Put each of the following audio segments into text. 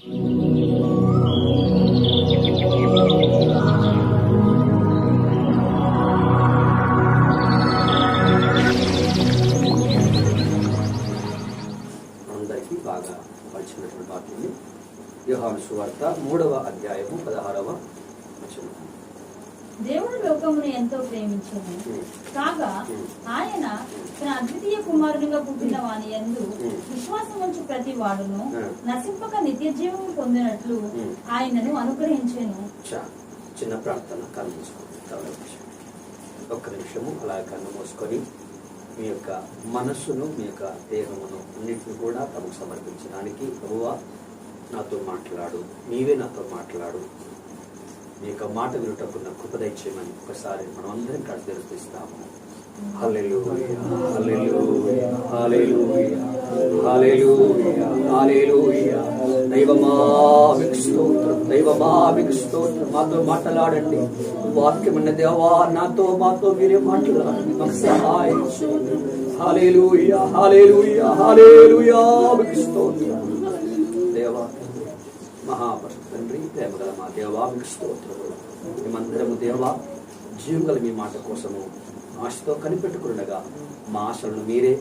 అందరికీ బాగా పరిచినటువంటి వాక్యాన్ని యోహాను సువార్త 3వ అధ్యాయము 16వ వచనం. దేవుడు లోకమును ఎంతో ప్రేమించెను కాగా ఆయన తన అద్వితీయ కుమారునిగా పుట్టిన వాని యందు విశ్వాసం ఉంచు ప్రతి వాడును నశింపక నిత్య జీవము పొందినట్లు ఆయనను అనుగ్రహించెను. చిన్న ప్రార్థన కళ్ళు ఒక్క నిమిషము అలా కన్ను మూసుకొని మీ యొక్క మనస్సును మీ యొక్క దేహమును అన్నింటిని కూడా తమకు సమర్పించడానికి ప్రభువా నాతో మాట్లాడు, నీవే నాతో మాట్లాడు, మీ యొక్క మాట వినుటకు నాకు కృప దయచేయమని ఒకసారి మనం అందరం కళ్ళు తెరిపిస్తాము. హల్లెలూయా హల్లెలూయా హల్లెలూయా హల్లెలూయా హల్లెలూయా. దైవమా మీకు స్తోత్రం, దైవమా మీకు స్తోత్రం. మాతో మాట్లాడండి, వాక్యమైన దేవా నాతో మాతో మీరే మాట్లాడండి, మాకు సహాయం చేయండి. హల్లెలూయా హల్లెలూయా హల్లెలూయా మీకు స్తోత్రం. దేవా మహాపరిశుద్ధ తండ్రి, ప్రేమగల మా దేవా మీకు స్తోత్రములు. మేమందరము దేవా జీవుగల మీ మాట కోసము ఆశతో కనిపెట్టుకునగా మా ఆశలను మీరే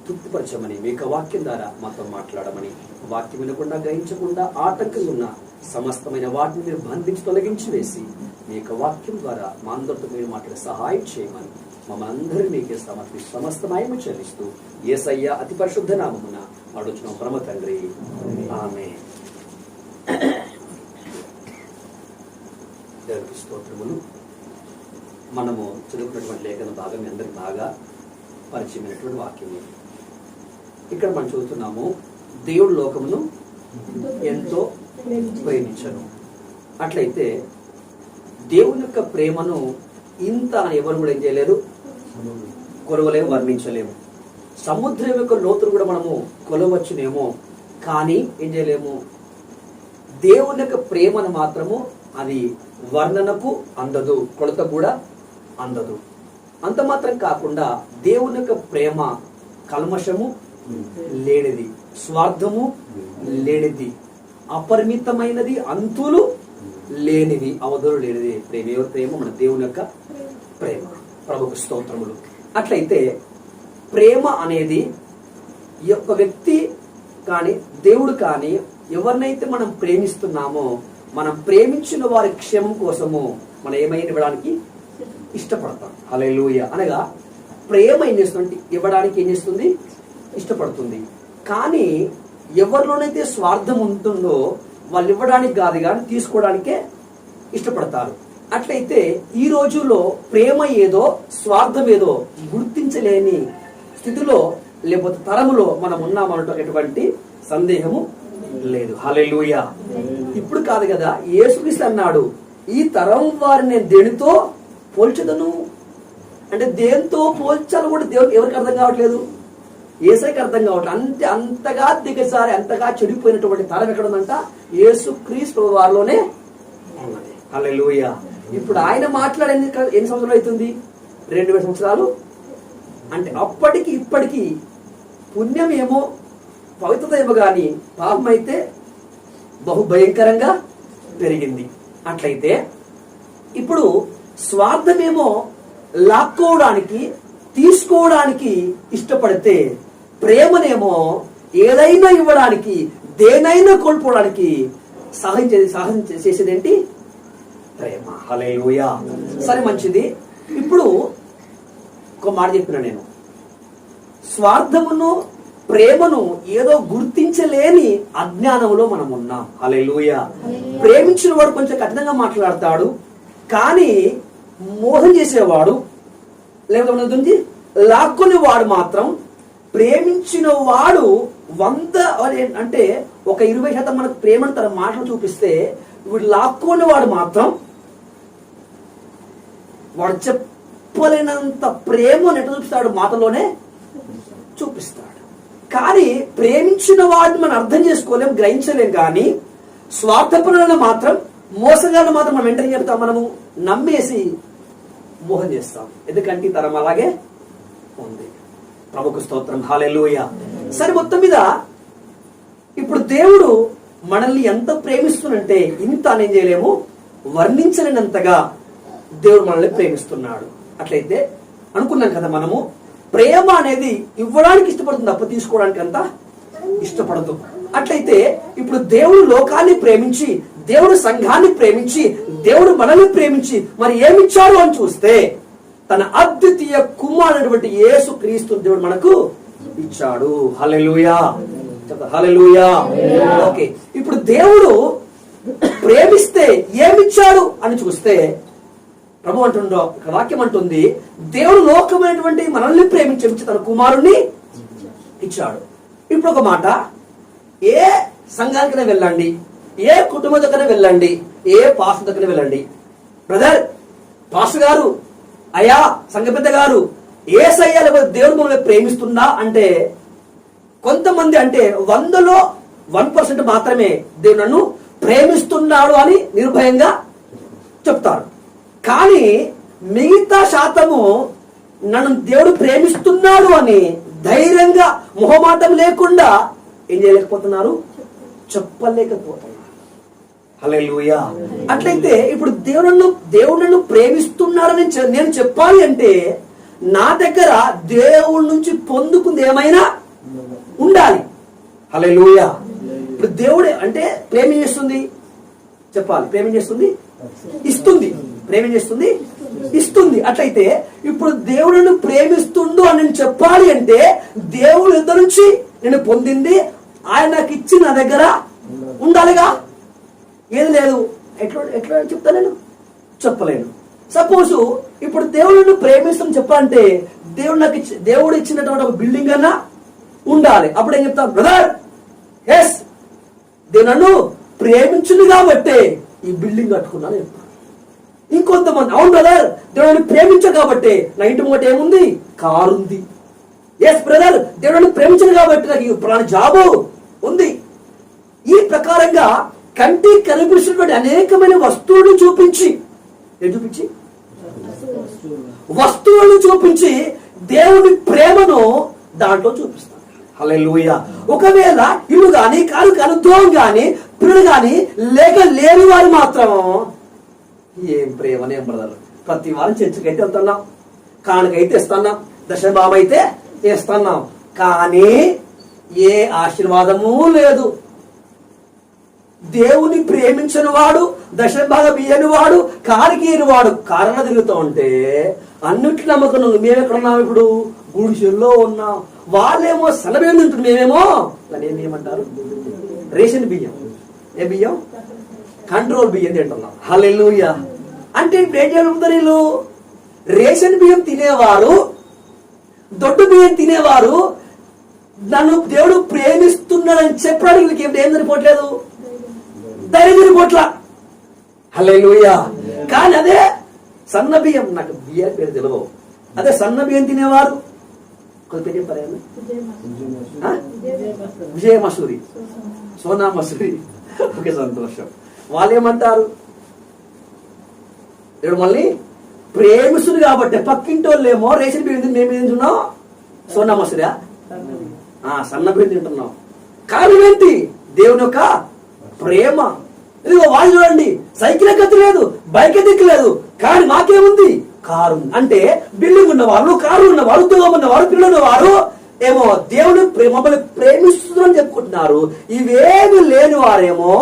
తృప్తిపరచమని, మీ యొక్క వాక్యం ద్వారా మాతో మాట్లాడమని, వాక్యం వినకుండా గ్రహించకుండా ఆటంకంగా ఉన్న సమస్తమైన వాటిని మీరు బంధించి తొలగించి వేసి మీ యొక్క వాక్యం ద్వారా మా అందరితో మీరు మాట్లాడే సహాయం చేయమని మమ్మల్ని అందరినీ మీకే సమస్తమయము చెల్లిస్తూ యేసయ్య అతి పరిశుద్ధ నామమున అడుగుచున్నాం పరమ తండ్రి, ఆమేన్. దేవునికి స్తోత్రములు. మనము చదువుకున్నటువంటి లేఖన భాగం మీ అందరికి బాగా పరిచయమైనటువంటి వాక్యం. ఇక్కడ మనం చదువుతున్నాము, దేవుడు లోకమును ఎంతో ప్రేమించను. అట్లయితే దేవుని యొక్క ప్రేమను ఇంత ఎవరు కూడా ఏం చేయలేరు, కొలవలేము, వర్ణించలేము. సముద్రం యొక్క లోతులు కూడా మనము కొలవచ్చునేమో, కానీ ఏం చేయలేము. దేవుని యొక్క ప్రేమను మాత్రము అది వర్ణనకు అందదు, కొలత కూడా అందదు. అంత మాత్రం కాకుండా దేవుని యొక్క ప్రేమ కల్మషము లేనిది, స్వార్థము లేనిది, అపరిమితమైనది, అంతులు లేనిది, అవధులు లేనిది ప్రేమ. ఎవరి ప్రేమ? మన దేవుని యొక్క ప్రేమ. ప్రభుకు స్తోత్రములు. అట్లయితే ప్రేమ అనేది ఒక వ్యక్తి కానీ దేవుడు కానీ ఎవరినైతే మనం ప్రేమిస్తున్నామో, మనం ప్రేమించిన వారి క్షేమం కోసము మనం ఏమైనా ఇవ్వడానికి ఇష్టపడతాం. హల్లెలూయా. అనగా ప్రేమ ఏం చేస్తుంది? ఇవ్వడానికి ఏం చేస్తుంది? ఇష్టపడుతుంది. కానీ ఎవరిలోనైతే స్వార్థం ఉంటుందో వాళ్ళు ఇవ్వడానికి కాదు కానీ తీసుకోవడానికే ఇష్టపడతారు. అట్లయితే ఈ రోజుల్లో ప్రేమ ఏదో స్వార్థం ఏదో గుర్తించలేని స్థితిలో లేకపోతే తరములో మనం ఉన్నామన్నటువంటి సందేహము లేదు. హల్లెలూయా. ఇప్పుడు కాదు కదా, యేసుక్రీస్తు అన్నాడు, ఈ తరం వారిని నేను దేనితో పోల్చదను అంటే దేంతో పోల్చాలో కూడా దేవుడికి ఎవరికి అర్థం కావట్లేదు, యేసయ్యకి అర్థం కావట్లేదు. అంతగా దిగజారి అంతగా చెడిపోయినటువంటి తరం ఎక్కడ ఉందంట? యేసుక్రీస్తు వారిలోనే ఉన్నది. హల్లెలూయా. ఇప్పుడు ఆయన మాట్లాడేది ఎన్ని సంవత్సరాలు అవుతుంది? 2000 సంవత్సరాలు. అంటే అప్పటికి ఇప్పటికీ పుణ్యం ఏమో పవిత్రత ఏమో గాని పాపం అయితే బహు భయంకరంగా పెరిగింది. అట్లయితే ఇప్పుడు స్వార్థమేమో లాక్కోవడానికి తీసుకోవడానికి ఇష్టపడితే, ప్రేమనేమో ఏదైనా ఇవ్వడానికి దేనైనా కోల్పోవడానికి సహాయం చేసేదేంటి? ప్రేమ. హల్లెలూయా. సరే, మంచిది. ఇప్పుడు ఒక మాట చెప్పిన నేను, స్వార్థమును ప్రేమను ఏదో గుర్తించలేని అజ్ఞానంలో మనం ఉన్నాం. హల్లెలూయా. ప్రేమించిన వాడు కొంచెం కఠినంగా మాట్లాడతాడు, కానీ మోసం చేసేవాడు లేకపోతే లాక్కునే వాడు మాత్రం, ప్రేమించిన వాడు 100 అంటే ఒక 20% మనకు ప్రేమను తన మాటలు చూపిస్తే, వీడు లాక్కునే వాడు మాత్రం వాడు చెప్పలేనంత ప్రేమను ఎట్లా చూపిస్తాడు? మాటలోనే చూపిస్తాడు. కానీ ప్రేమించిన వాడిని మనం అర్థం చేసుకోలేం, గ్రహించలేం. కానీ స్వార్థపరులను మాత్రం, మోసగాలను మాత్రం మనం వెంటనే చెప్తాం, మనము నమ్మేసి మోహం చేస్తాం. ఎందుకంటే ఈ తరం అలాగే ఉంది. ప్రభుకు స్తోత్రం. హల్లెలూయా. సరే, మొత్తం మీద ఇప్పుడు దేవుడు మనల్ని ఎంత ప్రేమిస్తున్నంటే ఇంత అనేం చేయలేము, వర్ణించలేనంతగా దేవుడు మనల్ని ప్రేమిస్తున్నాడు. అట్లయితే అనుకున్నాం కదా, మనము ప్రేమ అనేది ఇవ్వడానికి ఇష్టపడుతుంది తప్ప తీసుకోవడానికి అంతా ఇష్టపడదు. అట్లయితే ఇప్పుడు దేవుడు లోకాన్ని ప్రేమించి, దేవుడు సంఘాన్ని ప్రేమించి, దేవుడు మనల్ని ప్రేమించి మరి ఏమిచ్చాడు అని చూస్తే తన అద్వితీయ కుమారుడైనటువంటి యేసు క్రీస్తు దేవుడు మనకు ఇచ్చాడు. హల్లెలూయా, హల్లెలూయా. ఓకే, ఇప్పుడు దేవుడు ప్రేమిస్తే ఏమిచ్చాడు అని చూస్తే ప్రభు అంటుండో ఇక్కడ వాక్యం అంటుంది, దేవుడు లోకమైనటువంటి మనల్ని ప్రేమించి తన కుమారుణ్ణి ఇచ్చాడు. ఇప్పుడు ఒక మాట, ఏ సంఘానికైనా వెళ్ళండి, ఏ కుటుంబం దగ్గర వెళ్ళండి, ఏ పాస్టర్ దగ్గర వెళ్ళండి, బ్రదర్ పాస్టర్ గారు, అయ్యా సంఘ పెద్ద గారు, యేసయ్య లేకపోతే దేవుడు మనల్ని ప్రేమిస్తుందా అంటే కొంతమంది అంటే 100లో 1% మాత్రమే దేవుడు నన్ను ప్రేమిస్తున్నాడు అని నిర్భయంగా చెప్తారు. కానీ మిగతా శాతము నన్ను దేవుడు ప్రేమిస్తున్నాడు అని ధైర్యంగా మొహమాటం లేకుండా ఏం చేయలేకపోతున్నారు, చెప్పలేకపోతున్నారు. హల్లెలూయా. అట్లయితే ఇప్పుడు దేవుడు నన్ను ప్రేమిస్తున్నాడని నేను చెప్పాలి అంటే నా దగ్గర దేవుడి నుంచి పొందుకుంది ఏమైనా ఉండాలి. హల్లెలూయా. ఇప్పుడు దేవుడే అంటే ప్రేమ చేస్తుంది చెప్పాలి, ప్రేమ చేస్తుంది ఇస్తుంది, ప్రేమ చేస్తుంది ఇస్తుంది. అట్లయితే ఇప్పుడు దేవుడిని ప్రేమిస్తుండు అని నేను చెప్పాలి అంటే దేవుడు ఇద్దరు నుంచి నేను పొందింది ఆయన నాకు ఇచ్చి నా దగ్గర ఉండాలిగా. ఏది లేదు, ఎట్లా ఎట్లా చెప్తా, నేను చెప్పలేను. సపోజ్ ఇప్పుడు దేవుడిని ప్రేమిస్తాను చెప్పాలంటే దేవుడు ఇచ్చినటువంటి ఒక బిల్డింగ్ అన్నా ఉండాలి. అప్పుడు ఏం చెప్తాను, బ్రదర్ ఎస్ దేవుడు నన్ను ప్రేమించును కాబట్టే ఈ బిల్డింగ్ కట్టుకున్నాను చెప్తాను. ఇంకొంతమంది, అవును బ్రదర్ దేవుడిని ప్రేమించను కాబట్టి నా ఇంటి ముంగట ఏముంది, కారు ఉంది. ఎస్ బ్రదర్ దేవుడిని ప్రేమించను కాబట్టి నాకు ప్రాణ జాబు ఉంది. ఈ ప్రకారంగా కంటి కనిపిస్తున్నటువంటి అనేకమైన వస్తువులు చూపించి వస్తువులను చూపించి దేవుని ప్రేమను దాంట్లో చూపిస్తాను. హల్లెలూయా. ఒకవేళ ఇల్లు గాని, కారు కాని, ఉద్యోగం గాని, పిల్లలు గాని లేని వారు మాత్రం ఏం ప్రేమనే బ్రదర్, ప్రతి వారం చర్చికి అయితే వెళ్తున్నాం, కానుకైతే ఇస్తున్నాం, దశభావం అయితే ఇస్తున్నాం, కానీ ఏ ఆశీర్వాదము లేదు. దేవుని ప్రేమించని వాడు, దశభాగం ఇయ్యని వాడు, కారికీయని వాడు కారణ తిరుగుతూ ఉంటే అన్నింటి నమ్మకం. మేము ఎక్కడున్నాం ఇప్పుడు, గుడిసెల్లో ఉన్నాం. వాళ్ళేమో సలబియ్యం తింటుంది, మేమేమో ఏమంటారు రేషన్ బియ్యం. ఏ బియ్యం? కంట్రోల్ బియ్యం తింటున్నాం. హల్లెలూయా. అంటే ఇప్పుడు ఏం చేయగలుగుతారు వీళ్ళు? రేషన్ బియ్యం తినేవారు, దొడ్డు బియ్యం తినేవారు నన్ను దేవుడు ప్రేమిస్తున్నాడని చెప్పడానికి వీళ్ళకి ఏం సరిపోవట్లేదు, ధైర్యం సరిపోట్ల. హల్లెలూయా. కానీ అదే సన్న బియ్యం, నాకు బియ్యం పేరు తెలియవు, అదే సన్న బియ్యం తినేవారు కొద్ది చెప్పారు, విజయ మసూరి, సోనా మసూరి, ఒకే సంతోషం. వాళ్ళు ఏమంటారు, ఇప్పుడు మళ్ళీ ప్రేమిస్తుంది కాబట్టి పక్కింటి వాళ్ళేమో రేషన్ బియ్యం మేము ఏం తింటున్నాం, సోనా మసూరియా సన్న బియ్యం తింటున్నాం. కారణం ఏంటి? దేవుని యొక్క ప్రేమ. ఇదిగో వాళ్ళు చూడండి, సైకిల్ ఎక్కలేదు, బైక్ ఎక్కలేదు, కానీ మాకేముంది, కారు. అంటే బిల్డింగ్ ఉన్నవారు, కారు ఉన్నవారు, ఉద్యోగం ఉన్నవారు, పిల్లలు ఉన్నవారు ఏమో దేవుని మమ్మల్ని ప్రేమిస్తుందని చెప్పుకుంటున్నారు. ఇవేమి లేని వారేమో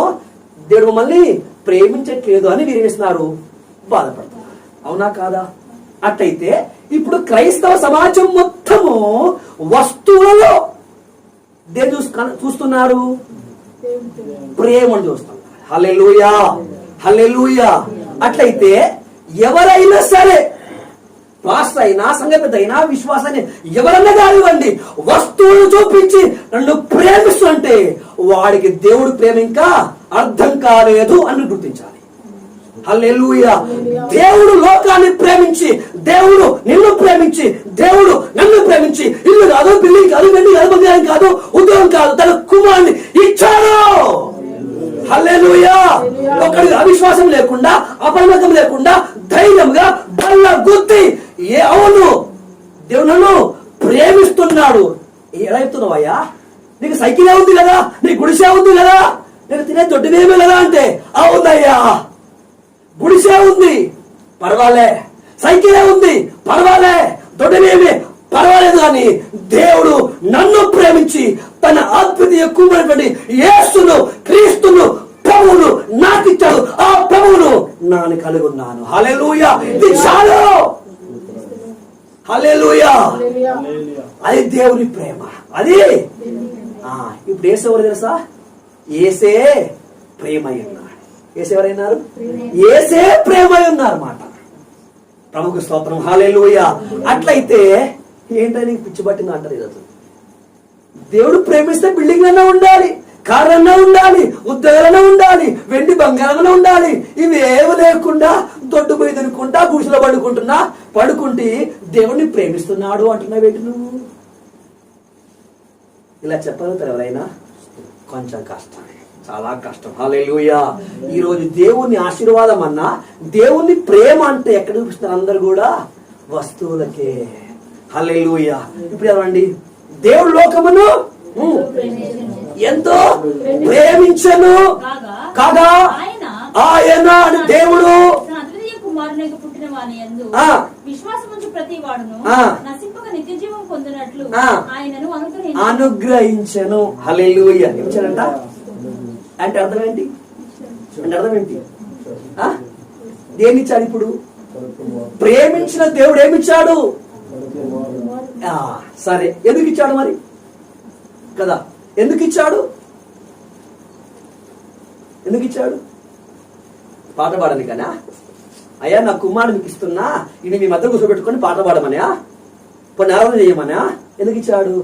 దేవుడు మమ్మల్ని ప్రేమించట్లేదు అని వీరేస్తున్నారు, బాధపడుతున్నారు. అవునా కాదా? అట్లయితే ఇప్పుడు క్రైస్తవ సమాజం మొత్తము వస్తువులలో దేని చూస్తున్నారు, ప్రేమను చూస్తున్నారు. హల్లెలూయా, హల్లెలూయా. అట్లయితే ఎవరైనా సరే, పాస్టర్ అయినా, సంఘ పెద్ద అయినా, విశ్వాసాన్ని ఎవరన్నా కానివ్వండి, వస్తువులు చూపించి నన్ను ప్రేమిస్తుంటే వాడికి దేవుడు ప్రేమ ఇంకా అర్థం కాలేదు అని గుర్తించాలి. హల్లెలూయా. దేవుడు లోకాన్ని ప్రేమించి, దేవుడు నిన్ను ప్రేమించి, దేవుడు నన్ను ప్రేమించి, ఇల్లు కాదు, బిల్డింగ్ కాదు, వెండి కాదు, బంగారం కాదు, ఉద్యోగం కాదు, తన కుమారుని ఇచ్చాడు. హల్లెలూయా. ఒకరికి అవిశ్వాసం లేకుండా, అపనమ్మకం లేకుండా ధైర్యంగా బల్ల గుర్తి, ఏ అవును దేవుడు నన్ను ప్రేమిస్తున్నాడు. ఎలా చెప్తున్నావయ్యా? నీకు సైకిలే ఉంది కదా, నీ గుడిసే ఉంది కదా, నేను తినే దొడ్డునేమే కదా అంటే, అవునయ్యా గుడిసే ఉంది పర్వాలే, సైకిలే ఉంది పర్వాలే, దొడ్డునేమే పర్వాలేదు, కానీ దేవుడు నన్ను ప్రేమించి తన అద్వితీయ కుమారుడైనటువంటి యేసును క్రీస్తును ప్రభువును నాకు ఇచ్చాడు. ఆ ప్రభువును నాను కలిగి ఉన్నాను. హల్లెలూయా. ఇది చాలు. హల్లెలూయా. అది దేవుని ప్రేమ. అది ఇప్పుడు యేసు ఎవరు తెలుసా? యేసే ప్రేమై ఉన్నాడు. యేసు ఎవరైనారు? యేసే ప్రేమై ఉన్నారు మాట. ప్రభుకు స్తోత్రం. హల్లెలూయా. అట్లయితే ఏంటని పిచ్చి పట్టింది అంటారు ఈరోజు. దేవుడు ప్రేమిస్తే బిల్డింగ్ అన్నా ఉండాలి, కారు అన్నా ఉండాలి, ఉద్యోగాలన్నా ఉండాలి, వెండి బంగారమన్నా ఉండాలి. ఇవి ఏమి లేకుండా దొడ్డు పోయి తినుకుంటా గుడిసెలో పడుకుంటే దేవుడిని ప్రేమిస్తున్నాడు అంటున్నావేంటి నువ్వు? ఇలా చెప్పగలుగుతారు ఎవరైనా? కొంచెం కష్టమే, చాలా కష్టం. హల్లెలూయా. ఈ రోజు దేవుని ఆశీర్వాదం అన్నా, దేవుని ప్రేమ అంటే ఎక్కడ చూపిస్తున్నారు? అందరు కూడా వస్తువులకే. హల్లెలూయా. ఇప్పుడు ఏమండి, దేవుడు లోకమును ఎంతో ప్రేమించను కాగా ఆయన దేవుడు అనుగ్రహించను. హల్లెలూయా. ఇచ్చాడంట అంటే అర్థం ఏంటి? దేన్ని ఇచ్చాడు? ఇప్పుడు ప్రేమించిన దేవుడు ఏమిచ్చాడు? సరే, ఎందుకు ఇచ్చాడు మరి కదా? ఎందుకు ఇచ్చాడు? పాట పాడని కదా? అయ్యా నా కుమారుడు మీకు ఇస్తున్నా, ఇది మీ మధ్య కూర్చోబెట్టుకొని పాట పాడమనా, కొన్ని ఆరాధన చేయమనా? ఎందుకు ఇచ్చాడు?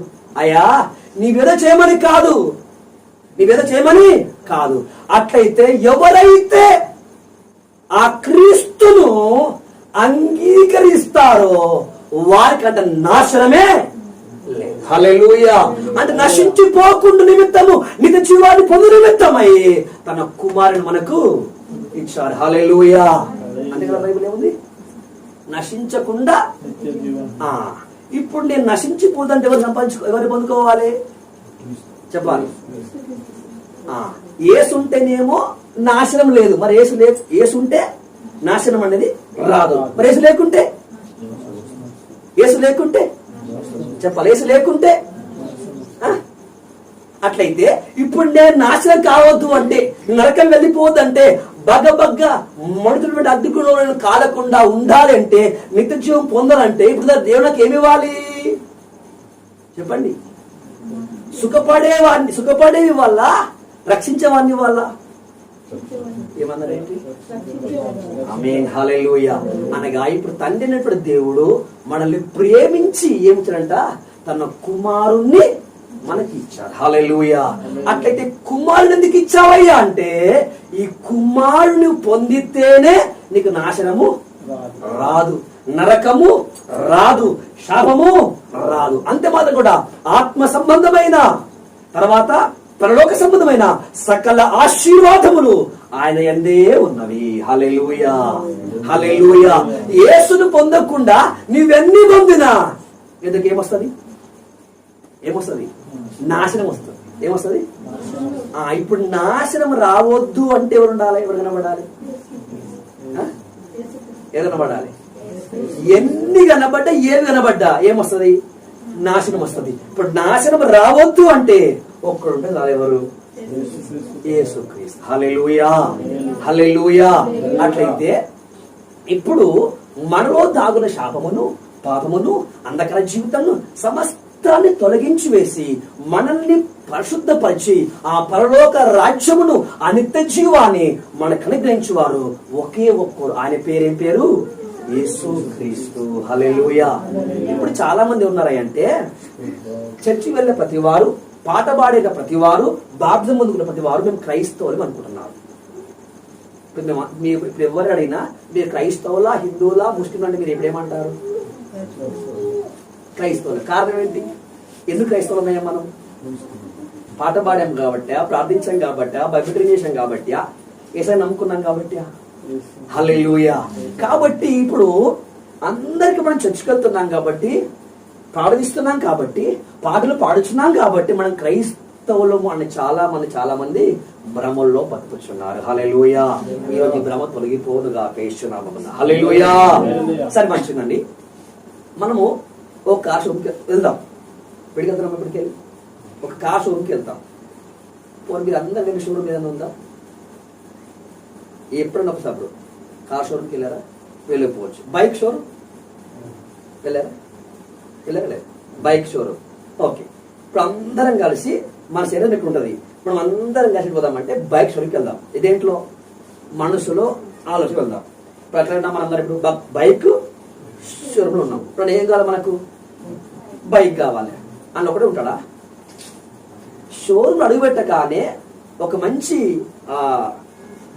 అయ్యా నీవేదో చేయమని కాదు. అట్లయితే ఎవరైతే ఆ క్రీస్తును అంగీకరిస్తారో వారికంట నాశనమే లేదు. హల్లెలూయా. అంటే నశించిపోకుండా నిమిత్తము నిత్య జీవాన్ని పొందు నిమిత్తమై తన కుమారుని మనకు ఇచ్చారు. హల్లెలూయా. అంటే కదా బైబిల్ ఏముంది? నశించకుండా. ఇప్పుడు నేను నశించిపోదంటే ఎవరు పొందుకోవాలి చెప్పాలి? ఏసుంటేనేమో నాశనం లేదు. మరి ఏసుంటే నాశనం అనేది రాదు. మరి ఏసు లేకుంటే చెప్పాలి. ఏసు లేకుంటే అట్లయితే ఇప్పుడు నేను నాశనం కావద్దు అంటే, నరకం వెళ్ళిపోవద్దు అంటే, బగ్గ మనుషులు అగ్నిగుణంలో కాలకుండా ఉండాలంటే, నిత్య జీవం పొందాలంటే ఇప్పుడు దేవునికి ఏమి ఇవ్వాలి చెప్పండి? సుఖపడేవి వల్ల, రక్షించేవాడిని వల్ల ఏమన్నారేంటి? ఆమేన్. హల్లెలూయా. అనగా ఇప్పుడు తండ్రి అయినటువంటి దేవుడు మనల్ని ప్రేమించి ఏమిచ్చాడంట? తన కుమారుణ్ణి మనకి ఇచ్చాడు. హల్లెలూయా. అట్లయితే కుమారుని ఎందుకు ఇచ్చావయ్యా అంటే, ఈ కుమారుని పొందితేనే నీకు నాశనము రాదు, నరకము రాదు, శాపము రాదు. అంతే మాత్రం కూడా ఆత్మ సంబంధమైన తర్వాత పరలోక సంబంధమైన సకల ఆశీర్వాదములు ఆయన యందే ఉన్నవి. హల్లెలూయా. హల్లెలూయా. యేసును పొందకుండా నీవెన్ని పొందినా ఎందుకు ఏమొస్తుంది? నాశనం వస్తుంది. ఏమొస్తుంది? ఇప్పుడు నాశనం రావద్దు అంటే ఎవరు ఉండాలి? ఎవరు కనబడాలి? ఏది కనబడాలి? ఎన్ని కనబడ్డా ఏది కనబడ్డా ఏమొస్తుంది? నాశనం వస్తుంది. ఇప్పుడు నాశనం రావద్దు అంటే ఒక్కడుంటే చాలు. ఎవరు? యేసుక్రీస్తు. హల్లెలూయా. హల్లెలూయా. అట్లయితే ఇప్పుడు మనలో దాగున శాపమును, పాపమును, అంధకార జీవితాన్ని సమస్తాన్ని తొలగించి వేసి మనల్ని పరిశుద్ధపరిచి ఆ పరలోక రాజ్యమును, ఆ నిత్య జీవాన్ని మనకు అనుగ్రహించేవారు ఒకే ఒక్కరు. ఆయన పేరేం పేరు? యేసుక్రీస్తు. హల్లెలూయా. ఇప్పుడు చాలా మంది ఉన్నారంటే, చర్చి వెళ్ళే ప్రతి వారు, పాట పాడే ప్రతి వారు, బాప్తిజం పొందుకున్న ప్రతి వారు మేము క్రైస్తవులు అనుకుంటున్నారు. ఇప్పుడు ఎవరు అడిగినా మీరు క్రైస్తవులా, హిందువులా, ముస్లిం అంటే మీరు ఎప్పుడేమంటారు? క్రైస్తవులు. కారణం ఏంటి? ఎందుకు క్రైస్తవులమయ్యా? మనం పాట పాడాం కాబట్టి, ప్రార్థించాం కాబట్టి, బైబిల్ చేసాం కాబట్టి, ఏసై నమ్ముకున్నాం కాబట్టి. హల్లెలూయా. కాబట్టి ఇప్పుడు అందరికి మనం చర్చికి వెళ్తున్నాం కాబట్టి, ప్రార్థిస్తున్నాం కాబట్టి, పాటలు పాడుచున్నాం కాబట్టి మనం క్రైస్తవులము అని చాలా మంది భ్రమల్లో బతుకుతున్నారు. హల్లెలూయా. ఈరోజు భ్రమ తొలగిపోదుగా యేసునామమున. హల్లెలూయా. సరే మంచిదండి, మనము ఒక కార్ షోరూమ్కి వెళ్దాం. వెళ్తున్నాం, ఇప్పటికి వెళ్ళి ఒక కార్ షోరూమ్కి వెళ్తాం. మీరు అందరు వెళ్ళి షోరూమ్ ఏదైనా ఉందా? ఎప్పుడన్నా ఒకసారి కార్ షోరూమ్కి వెళ్ళారా? వెళ్ళకపోవచ్చు. బైక్ షోరూమ్ వెళ్ళారా? వెళ్ళారా? Bike showroom. ఓకే, ఇప్పుడు అందరం కలిసి మన శరీరం ఎక్కడ ఉంటుంది, మనం అందరం కలిసి పోదామంటే బైక్ షోరూమ్కి వెళ్దాం. ఇదేంట్లో మనసులో ఆలోచన వెళ్దాం. ఇప్పుడు ఎట్లా మనందరం ఇప్పుడు బైక్ షోరూమ్లో ఉన్నాం. ఇప్పుడు ఏం కావాలి మనకు? బైక్ కావాలి అని ఒకటే ఉంటాడా? షోరూమ్ అడుగుపెట్టగానే ఒక మంచి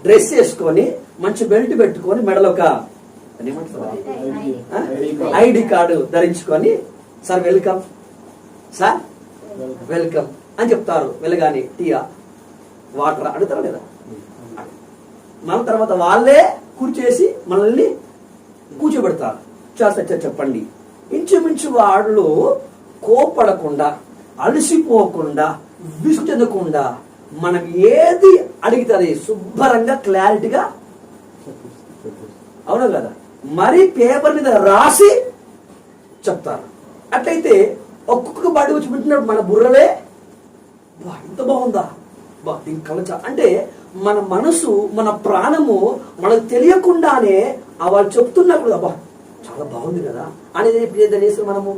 డ్రెస్ వేసుకొని మంచి బెల్ట్ పెట్టుకొని మెడలో ఒక ఐడి కార్డు ధరించుకొని సార్ వెల్కమ్, సార్ వెల్కమ్ అని చెప్తారు. వెళ్ళగానే టీయా వాటర్ అడుగుతారా లేదా? మన తర్వాత వాళ్ళే కూర్చేసి మనల్ని కూర్చోబెడతారు. సార్ చెప్పండి. ఇంచుమించు వాళ్ళు కోపడకుండా, అలసిపోకుండా, విసుగు చెందకుండా మనం ఏది అడిగితే అది శుభ్రంగా క్లారిటీగా, అవునా కదా, మరి పేపర్ మీద రాసి చెప్తారు. అట్లయితే ఒక్కొక్క బాడీ వచ్చి పెట్టినప్పుడు మన బుర్రలే బా ఇంత బాగుందా, బా దీని కలచ అంటే మన మనసు, మన ప్రాణము మనకు తెలియకుండానే వాళ్ళు చెప్తున్నప్పుడు అబ్బా చాలా బాగుంది కదా అనేది దాన్ని చేస్తాం మనము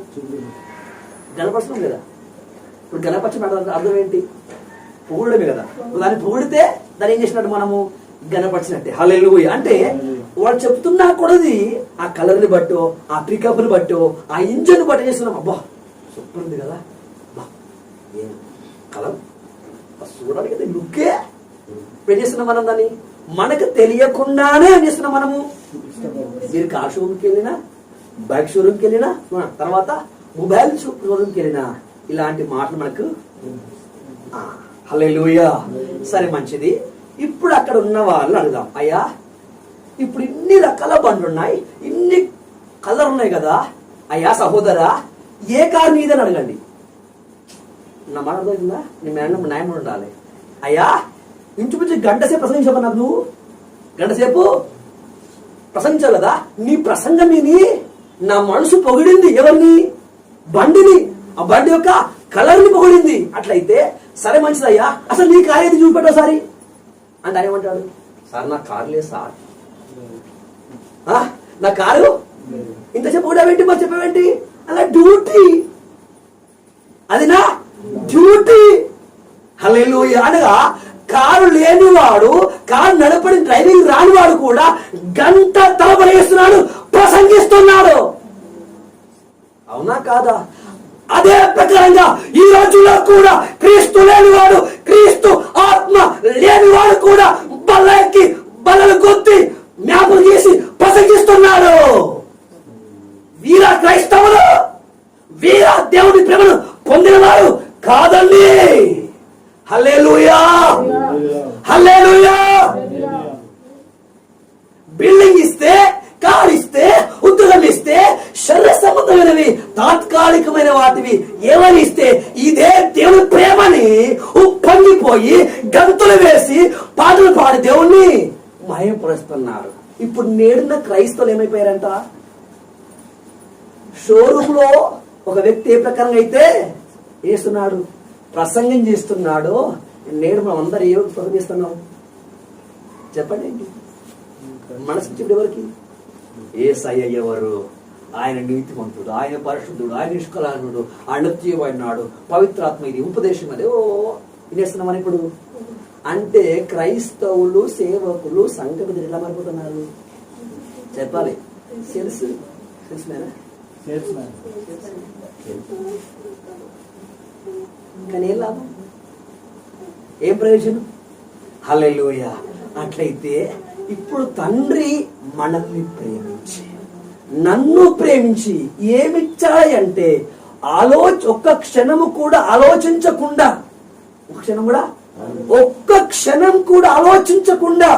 గణపరచడం కదా. ఇప్పుడు గణపరచడం అర్థం ఏంటి? పొగడమే కదా. దాన్ని పొగిడితే దాన్ని ఏం చేసినట్టు మనము గణపరిచినట్టే. హల్లెలూయా. అంటే వాళ్ళు చెప్తున్నా కూడా ఆ కలర్ని బట్టో, ఆ పికప్ ని బట్టో, ఆ ఇంజన్ బట్టి చేస్తున్నాం. అబ్బా సూపర్ ఉంది కదా, బా ఏం కలర్ చూడాలి కదా, లుక్కే పెళ్లి చేస్తున్నాం మనం. దాన్ని మనకు తెలియకుండానే ఏం చేస్తున్నాం మనము. మీరు కార్ షోరూమ్కి వెళ్ళినా, బైక్ షోరూమ్కి వెళ్ళినా, తర్వాత మొబైల్ షోరూమ్కి వెళ్ళినా ఇలాంటి మాటలు మనకు. హల్లెలూయా. సరే మంచిది. ఇప్పుడు అక్కడ ఉన్న వాళ్ళని అడుగుదాం. అయ్యా ఇప్పుడు ఇన్ని రకాల బండ్లు ఉన్నాయి, ఇన్ని కలర్ ఉన్నాయి కదా, అయ్యా సహోదరా ఏ కారు నీదని అడగండి. నా మాట అర్థమవుతుందా? నీ న్యాయం ఉండాలి. అయ్యా ఇంచుమించు గంట సేపు ప్రసంగించావు నాకు, నువ్వు గంట సేపు ప్రసంగించావు కదా, నీ ప్రసంగం విని నా మనసు పొగిడింది. ఎవరిని? బండిని. ఆ బండి యొక్క కలర్ ని పొగిడింది. అట్లయితే సరే మంచిదయ్యా, అసలు నీ కారు ఏది చూపెట్టావు సారి అంటే ఆయన ఏమంటాడు? సార్ నా కారు లేదు సార్, నా కారు ఇంతసేపు పొగిడావేంటి, మరి చెప్పావేంటి? అలా డ్యూటీ, అది నా డ్యూటీ. హల్లెలూయా. అనగా కారు లేనివాడు, కారు నడపడి డ్రైవింగ్ రానివాడు కూడా గంట తలబడి వేస్తున్నాడు, ప్రసంగిస్తున్నాడు. అవునా కాదా? అదే ప్రకారంగా ఈ రోజుల్లో కూడా క్రీస్తు లేనివాడు, క్రీస్తు ఆత్మ లేనివాడు కూడా బల్లకి బల్లలు కొద్ది జ్ఞాపకం చేసి ప్రసంగిస్తున్నాడు. వీర క్రైస్తవులు, వీర దేవుడి ప్రేమను పొందినవారు కాదండి. హల్లెలూయా, హల్లెలూయా. బిల్డింగ్ ఇస్తే, కారు ఇస్తే, ఉద్యోగం ఇస్తే, శరీర సంబంధమైనవి తాత్కాలికమైన వాటివి ఏమని ఇస్తే ఇదే దేవుని ప్రేమని ఉప్పొంగిపోయి గంతులు వేసి పాటలు పాడి దేవుణ్ణి మహిమపరుస్తున్నారు. ఇప్పుడు నేడున్న క్రైస్తవులు ఏమైపోయారంట? షోరూమ్ లో ఒక వ్యక్తి ఏ ప్రకారంగా అయితే వేస్తున్నాడు, ప్రసంగం చేస్తున్నాడు, నేడు మనం అందరూ ఏ ప్రసంగిస్తున్నాం చెప్పండి ఏంటి? మనసు చెప్పి ఎవరికి? యేసయ్య ఎవరు? ఆయన నీతిమంతుడు, ఆయన పరిశుద్ధుడు, ఆయన నిష్కలానుడు, అణత్యమైనాడు, పవిత్రాత్మ, ఇది ఉపదేశం, అదే ఓ వినేస్తున్నాం అని. ఇప్పుడు అంటే క్రైస్తవులు, సేవకులు, సంఘం ఎలా మారిపోతున్నారు చెప్పాలి. తెలుసు కానీ ఏం లాభం, ఏం ప్రయోజనం? హల్లెలూయా. అట్లయితే ఇప్పుడు తండ్రి మనల్ని ప్రేమించి, నన్ను ప్రేమించి ఏమిచ్చాయంటే ఒక్క క్షణము కూడా ఆలోచించకుండా, ఒక్క క్షణం కూడా ఆలోచించకుండా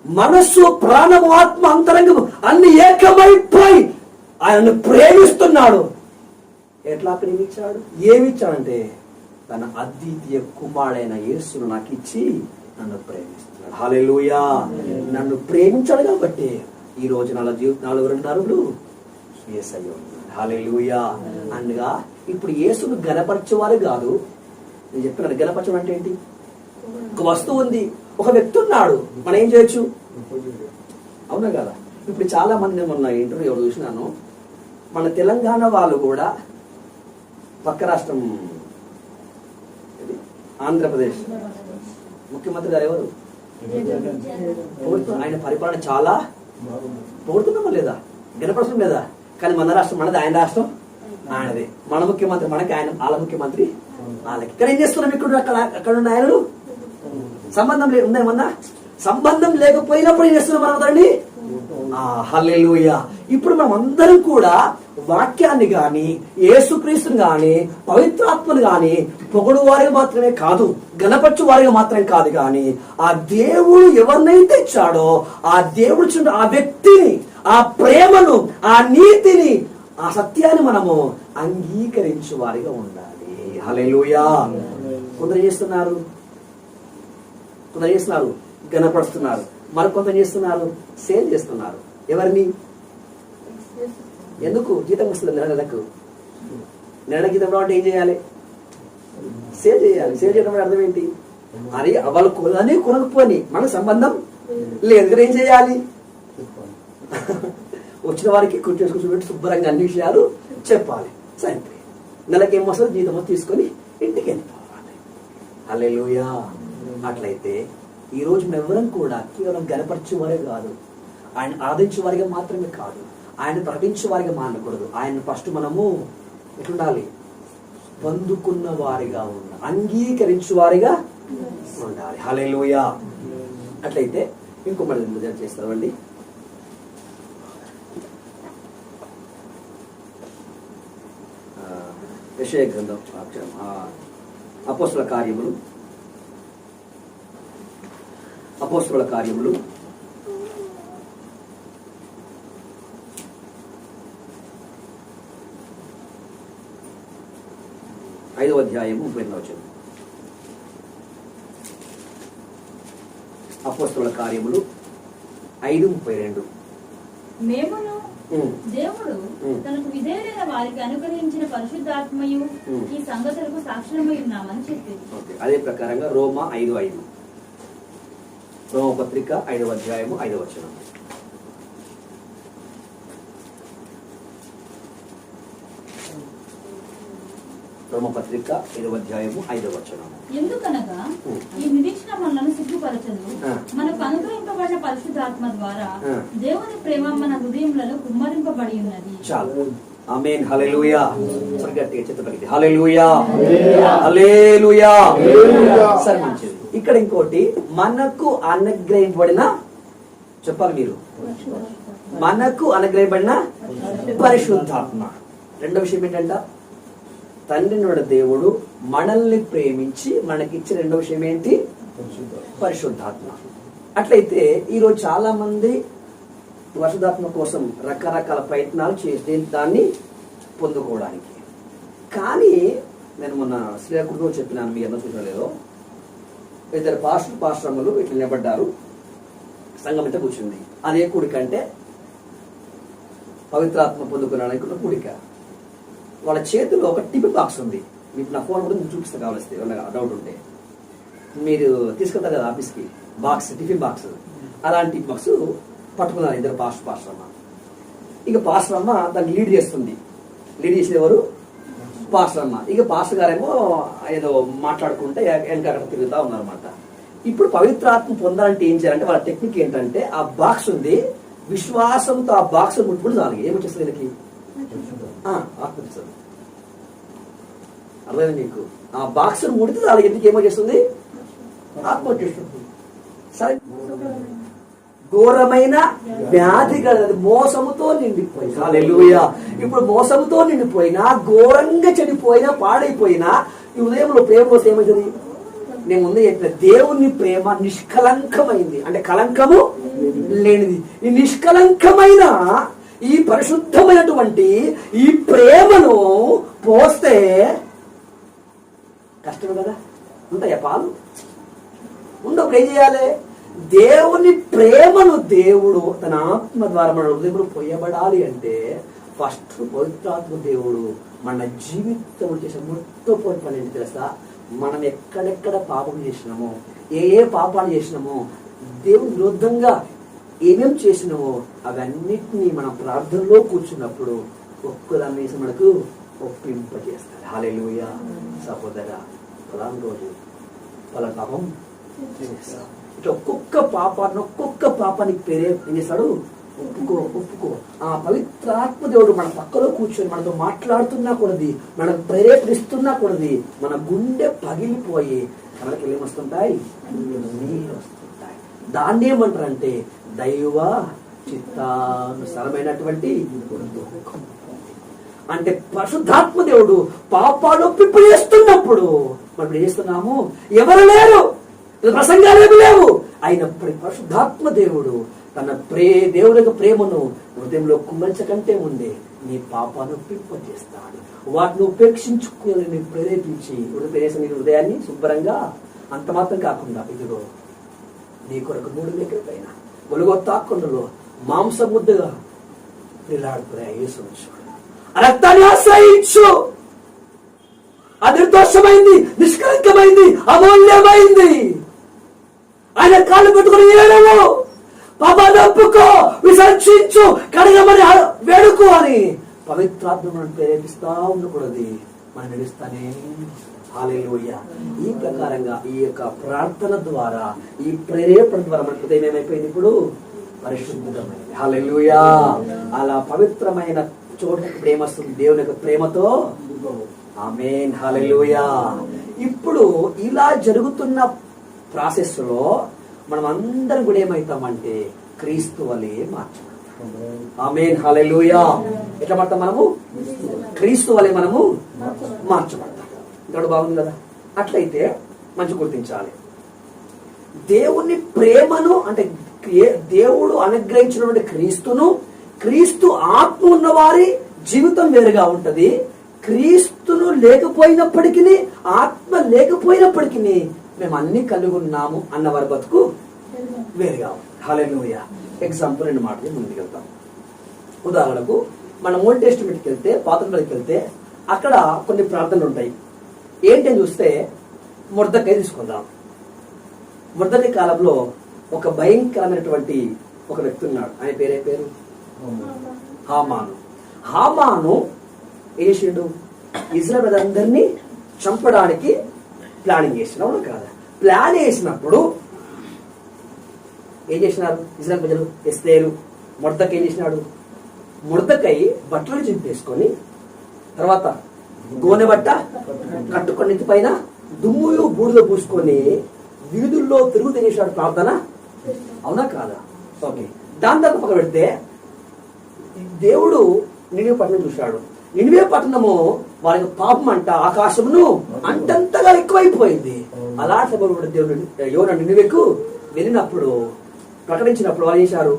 మనస్సు, ప్రాణము, ఆత్మ, అంతరంగం అన్ని ఏకమైపోయి ఆయనను ప్రేమిస్తున్నాడు. ఎట్లా ప్రేమించాడు? ఏమిచ్చాడంటే తన అద్వితీయ కుమారుడైన యేసును నాకు ఇచ్చి నన్ను ప్రేమిస్తున్నాడు. హల్లెలూయా. నన్ను ప్రేమించాడు కాబట్టి ఈ రోజు నాలుగు నరులు యేసయ్య ఉన్నాడు. హల్లెలూయా. అనగా ఇప్పుడు యేసును గణపరచేవారు కాదు. నేను చెప్తున్నాను, గణపరచడం అంటే ఏంటి? ఒక వస్తువు ఉంది, ఒక వ్యక్తి ఉన్నాడు, మనం ఏం చేయొచ్చు? అవునా కదా? ఇప్పుడు చాలా మంది మొన్న ఇంటర్వ్యూ చూసినాను, మన తెలంగాణ వాళ్ళు కూడా పక్క రాష్ట్రం ఆంధ్రప్రదేశ్ ముఖ్యమంత్రి గారు ఎవరు? ఆయన పరిపాలన చాలా పొగుడుతున్నామా లేదా? గణపరచడం లేదా? కానీ మన రాష్ట్రం మనది, ఆయన రాష్ట్రం ఆయనది. మన ముఖ్యమంత్రి మనకి, ఆయన వాళ్ళ ముఖ్యమంత్రి వాళ్ళకి. ఇక్కడ ఏం చేస్తున్నాం? ఇక్కడ అక్కడ ఉన్న ఆయనలు సంబంధం ఉందేమన్నా? సంబంధం లేకపోయినప్పుడు ఏం చేస్తున్నాం మనం? తండ్రి హల్లెలూయా. ఇప్పుడు మనం అందరం కూడా వాక్యాన్ని గాని, యేసుక్రీస్తుని గాని, పవిత్రాత్మను గాని పొగడు వారికి మాత్రమే కాదు, గణపరచు వారికి మాత్రమే కాదు, కానీ ఆ దేవుడు ఎవరినైతే ఇచ్చాడో ఆ దేవుడు చుండు ఆ వ్యక్తిని, ఆ ప్రేమను, ఆ నీతిని, ఆ సత్యాన్ని మనము అంగీకరించు వారిగా ఉండాలి. హల్లెలూయా. కొందరు చేస్తున్నారు గణపరుస్తున్నారు, మరికొంత చేస్తున్నారు సేల్ చేస్తున్నారు. ఎవరిని? ఎందుకు? జీతం వస్తుంది నెలకు. నెల జీతం రావంటే ఏం చేయాలి? సేల్ చేయాలి. సేల్ చేయడం అర్థం ఏంటి? అది వాళ్ళు కొనని కొనకపోని మనకు సంబంధం లేదు. ఏం చేయాలి? వచ్చిన వారికి కూర్చోబెట్టి శుభ్రంగా అన్ని విషయాలు చెప్పాలి. సరిపోయి నెలకి ఏమొస్తుంది? జీతం తీసుకొని ఇంటికి వెళ్ళిపోవాలి. హల్లెలూయా. అట్లయితే ఈ రోజు మనం ఎవరం కూడా కేవలం గణపరిచేవారే కాదు, ఆయన ఆరాధించే వారిగా మాత్రమే కాదు, ఆయన ప్రకటించే వారిగా మానకూడదు. ఆయన ఫస్ట్ మనము ఎట్లుండాలి? పొందుకున్న వారిగా ఉండాలి, అంగీకరించే వారిగా ఉండాలి. హల్లెలూయా. అట్లయితే ఇంకో మళ్ళీ చేస్తామండి. యెషయా గ్రంథం అపోస్తలుల కార్యములు 5వ అధ్యాయము 38వ వచనం. అపోస్తలుల కార్యములు 5:32. మేమును దేవుడు తనకు విధేయులైన వారికి అనుగ్రహించిన పరిశుద్ధాత్మయు ఈ సంగతులకు సాక్షరమై ఉన్నామని చెప్పింది. అదే ప్రకారంగా రోమా 5:5, రోమ పత్రిక 5వ అధ్యాయము 5వ వచనం. రోమ పత్రిక 5వ అధ్యాయము 5వ వచనం. ఎందుకనగా ఈ నిరీక్షణ మనల్ని సిగ్గుపరచదు, మనకు అనుగ్రహింపబడిన పరిశుద్ధాత్మ ద్వారా దేవుని ప్రేమ మన హృదయములలో కుమ్మరింపబడి ఉన్నది. చాలు. ఆమేన్. హల్లెలూయా. గట్టిగా చేతులకి హల్లెలూయా, హల్లెలూయా. సరే, మంచిది. ఇక్కడ ఇంకోటి, మనకు అనుగ్రహింపబడిన, చెప్పాలి మీరు, మనకు అనుగ్రహింపబడిన పరిశుద్ధాత్మ. రెండో విషయం ఏంటంట? తండ్రినోడ దేవుడు మనల్ని ప్రేమించి మనకిచ్చిన రెండో విషయం ఏంటి? పరిశుద్ధాత్మ. అట్లయితే ఈరోజు చాలా మంది పరిశుద్ధాత్మ కోసం రకరకాల ప్రయత్నాలు చేసి దాన్ని పొందుకోవడానికి. కానీ నేను మొన్న శ్రీకుడితో చెప్పినాను, మీ అందరూ చూడలేదో, ఇద్దరు పాస్టర్లు ఇట్లా నిలబడ్డారు, సంఘం ఇంత కూర్చుంది. అదే కూడికంటే పవిత్రాత్మ పొందుకున్నాడు కూడిక. వాళ్ళ చేతిలో ఒక టిఫిన్ బాక్స్ ఉంది. మీకు నా ఫోన్ కూడా చూపిస్తా, కావాల్సి డౌట్ ఉంటే. మీరు తీసుకెళ్తారు కదా ఆఫీస్కి బాక్స్, టిఫిన్ బాక్స్, అలాంటి టిఫిన్ బాక్స్ పట్టుకున్నారు ఇద్దరు పాస్టర్ అమ్మ. ఇక పాస్టర్ అమ్మ దాన్ని లీడ్ చేస్తుంది. లీడ్ చేసేవారు పాస్టర్ అమ్మ. ఇక పాస్టర్ గారేమో ఏదో మాట్లాడుకుంటే వెనకాడ తిరుగుతూ ఉన్నారన్నమాట. ఇప్పుడు పవిత్రాత్మ పొందాలంటే ఏం చేయాలంటే వాళ్ళ టెక్నిక్ ఏంటంటే, ఆ బాక్స్ ఉంది, విశ్వాసంతో ఆ బాక్స్ ముట్టుకుంటే చాలు ఏమొచ్చేస్తుంది వీళ్ళకి? ఆత్మనిస్తుంది. అర్థమైంది మీకు? ఆ బాక్స్ ముడితే చాలు ఎందుకు ఏమొచ్చేస్తుంది? ఆత్మ వచ్చేస్తుంది. సరే, ఘోరమైన వ్యాధి కలది, మోసముతో నిండిపోయి. హల్లెలూయా. ఇప్పుడు మోసముతో నిండిపోయినా, ఘోరంగా చెడిపోయినా, పాడైపోయినా ఈ ఉదయంలో ప్రేమ వస్తే ఏమవుతుంది? నేను ముందే చెప్పిన, దేవుని ప్రేమ నిష్కలంకమైంది, అంటే కలంకము లేనిది. ఈ నిష్కలంకమైన ఈ పరిశుద్ధమైనటువంటి ఈ ప్రేమను పోస్తే కష్టమే కదా, ఉంటాయా పాలు? ఉండవు. ఏం చేయాలి? దేవుని ప్రేమను దేవుడు తన ఆత్మ ద్వారా మన హృదయంలో పోయబడాలి అంటే ఫస్ట్ పవిత్రాత్మ దేవుడు మన జీవితంలో చేసే మొట్టమొదటి పని ఏంటి తెలుసా? మనం ఎక్కడెక్కడ పాపం చేసినామో, ఏ పాపాలు చేసినామో, దేవుని విరుద్ధంగా ఏమేం చేసినామో అవన్నిటినీ మనం ప్రార్థనలో కూర్చున్నప్పుడు ఒక్కదాన్ని వేసి మనకు ఒప్పింపజేస్తాడు. హల్లెలూయా. సహోదర, ఫలానా రోజు ఫలానా పాపం చేస్తాం. ఇట్లా ఒక్కొక్క పాపానికి పేరే ఏం చేస్తాడు? ఒప్పుకో. ఆ పవిత్రాత్మ దేవుడు మన పక్కలో కూర్చొని మనతో మాట్లాడుతున్నా కూడది, మనకు ప్రేరేపణిస్తున్నా కూడది, మన గుండె పగిలిపోయి మనకి ఏమొస్తుంటాయి? నీళ్ళు వస్తుంటాయి. దాన్ని ఏమంటారంటే దైవ చిత్తానుసారమైనటువంటి దుఃఖం. అంటే పరిశుద్ధాత్మ దేవుడు పాపాలు ఒప్పింపు చేస్తున్నప్పుడు మనం ఏం చేస్తున్నాము? ఎవరు లేరు, ప్రసంగాలేమి లేవు, అయినప్పటికీ పరిశుద్ధాత్మ దేవుడు తన దేవుడి యొక్క ప్రేమను హృదయంలో కుమ్మరించకంటే ముందే నీ పాపాన్ని ఒప్పింపజేస్తాడు. వాటిని ఉపేక్షించుకుని ప్రేరేపించి నీ హృదయాన్ని శుభ్రంగా అంత మాత్రం కాకుండా ఇదిగో నీ కొరకు 3 మీటర్ల పైన గొలుగొత్తా కొండలో మాంస ముద్దగా ప్రిలాడుకునే యేసును చూడు. రక్తాన్ని ఆశ్రయించు. అది నిర్దోషమైంది, నిష్కలంకమైంది, అమూల్యమైంది. ఆయన కాళ్ళు పెట్టుకుని ఏడవు, పాపాన్ని ఒప్పుకో, విసర్జించు, కడగమని వేడుకో అని పవిత్రాత్మ మనం ప్రేరేపిస్తా ఉండకూడదు. మనం నడుస్తానే. హల్లెలూయా. ఈ ప్రకారంగా ఈ యొక్క ప్రార్థన ద్వారా, ఈ ప్రేరేపణ ద్వారా మన హృదయం ఏమైపోయింది? ఇప్పుడు పరిశుద్ధమైంది. హల్లెలూయా. అలా పవిత్రమైన చోటుకి ప్రేమ వస్తుంది, దేవుని యొక్క ప్రేమతో. ఆమేన్. హల్లెలూయా. ఇప్పుడు ఇలా జరుగుతున్న ప్రాసెస్ లో మనం అందరం కూడా ఏమవుతామంటే క్రీస్తు వలె మార్చబడతాం. ఆమేన్. హల్లెలూయా. ఎట్లా పడతాం? మనము క్రీస్తు వలె మనము మార్చబడతాం. ఇక్కడ బాగుంది కదా? అట్లయితే మంచి గుర్తించాలి, దేవుని ప్రేమను అంటే దేవుడు అనుగ్రహించినటువంటి క్రీస్తును, క్రీస్తు ఆత్మ ఉన్న వారి జీవితం వేరుగా ఉంటది. క్రీస్తును లేకపోయినప్పటికీ, ఆత్మ లేకపోయినప్పటికీ మేము అన్ని కలిగి ఉన్నాము అన్న వారి బతుకు వేరుగా ఉంది. హల్లెలూయా. ఎగ్జాంపుల్ 2 మాటలు ముందుకెళ్తాం. ఉదాహరణకు మనం ఓల్డ్ టెస్టిమెంట్కి వెళ్తే, పాత నిబంధనకి వెళ్తే అక్కడ కొన్ని ప్రార్థనలు ఉంటాయి. ఏంటని చూస్తే మొర్దెకై తీసుకుందాం. మొర్దెకై కాలంలో ఒక భయంకరమైనటువంటి ఒక వ్యక్తి ఉన్నాడు. ఆయన పేరు హామాను. హామాను ఏషుడు ఇజ్రాయెల్ అందరినీ చంపడానికి ప్లానింగ్ చేసినాడు కాదా? ప్లాన్ వేసినప్పుడు ఏం చేసినారు ఇజ్రాయెల్ ప్రజలు? ఎస్తేరు మొర్దెకై ఏం చేసినాడు? మొర్దెకై బట్టలు చింపేసుకొని తర్వాత గోనె బట్ట కట్టుకొని పైన దుమ్ములు బూడిద పూసుకొని వీధుల్లో తిరుగు తినేసాడు ప్రార్థన. అవునా కాదా? ఓకే. దాని తర్వాత పక్కన పెడితే దేవుడు నినివే పట్టణం చూశాడు. నినివే పట్టణము వారికి పాపం అంట ఆకాశమును అంతంతగా ఎక్కువైపోయింది. అలాంటి దేవుడు యోనా నినివేకు వెళ్ళినప్పుడు ప్రకటించినప్పుడు వాళ్ళు చేశారు,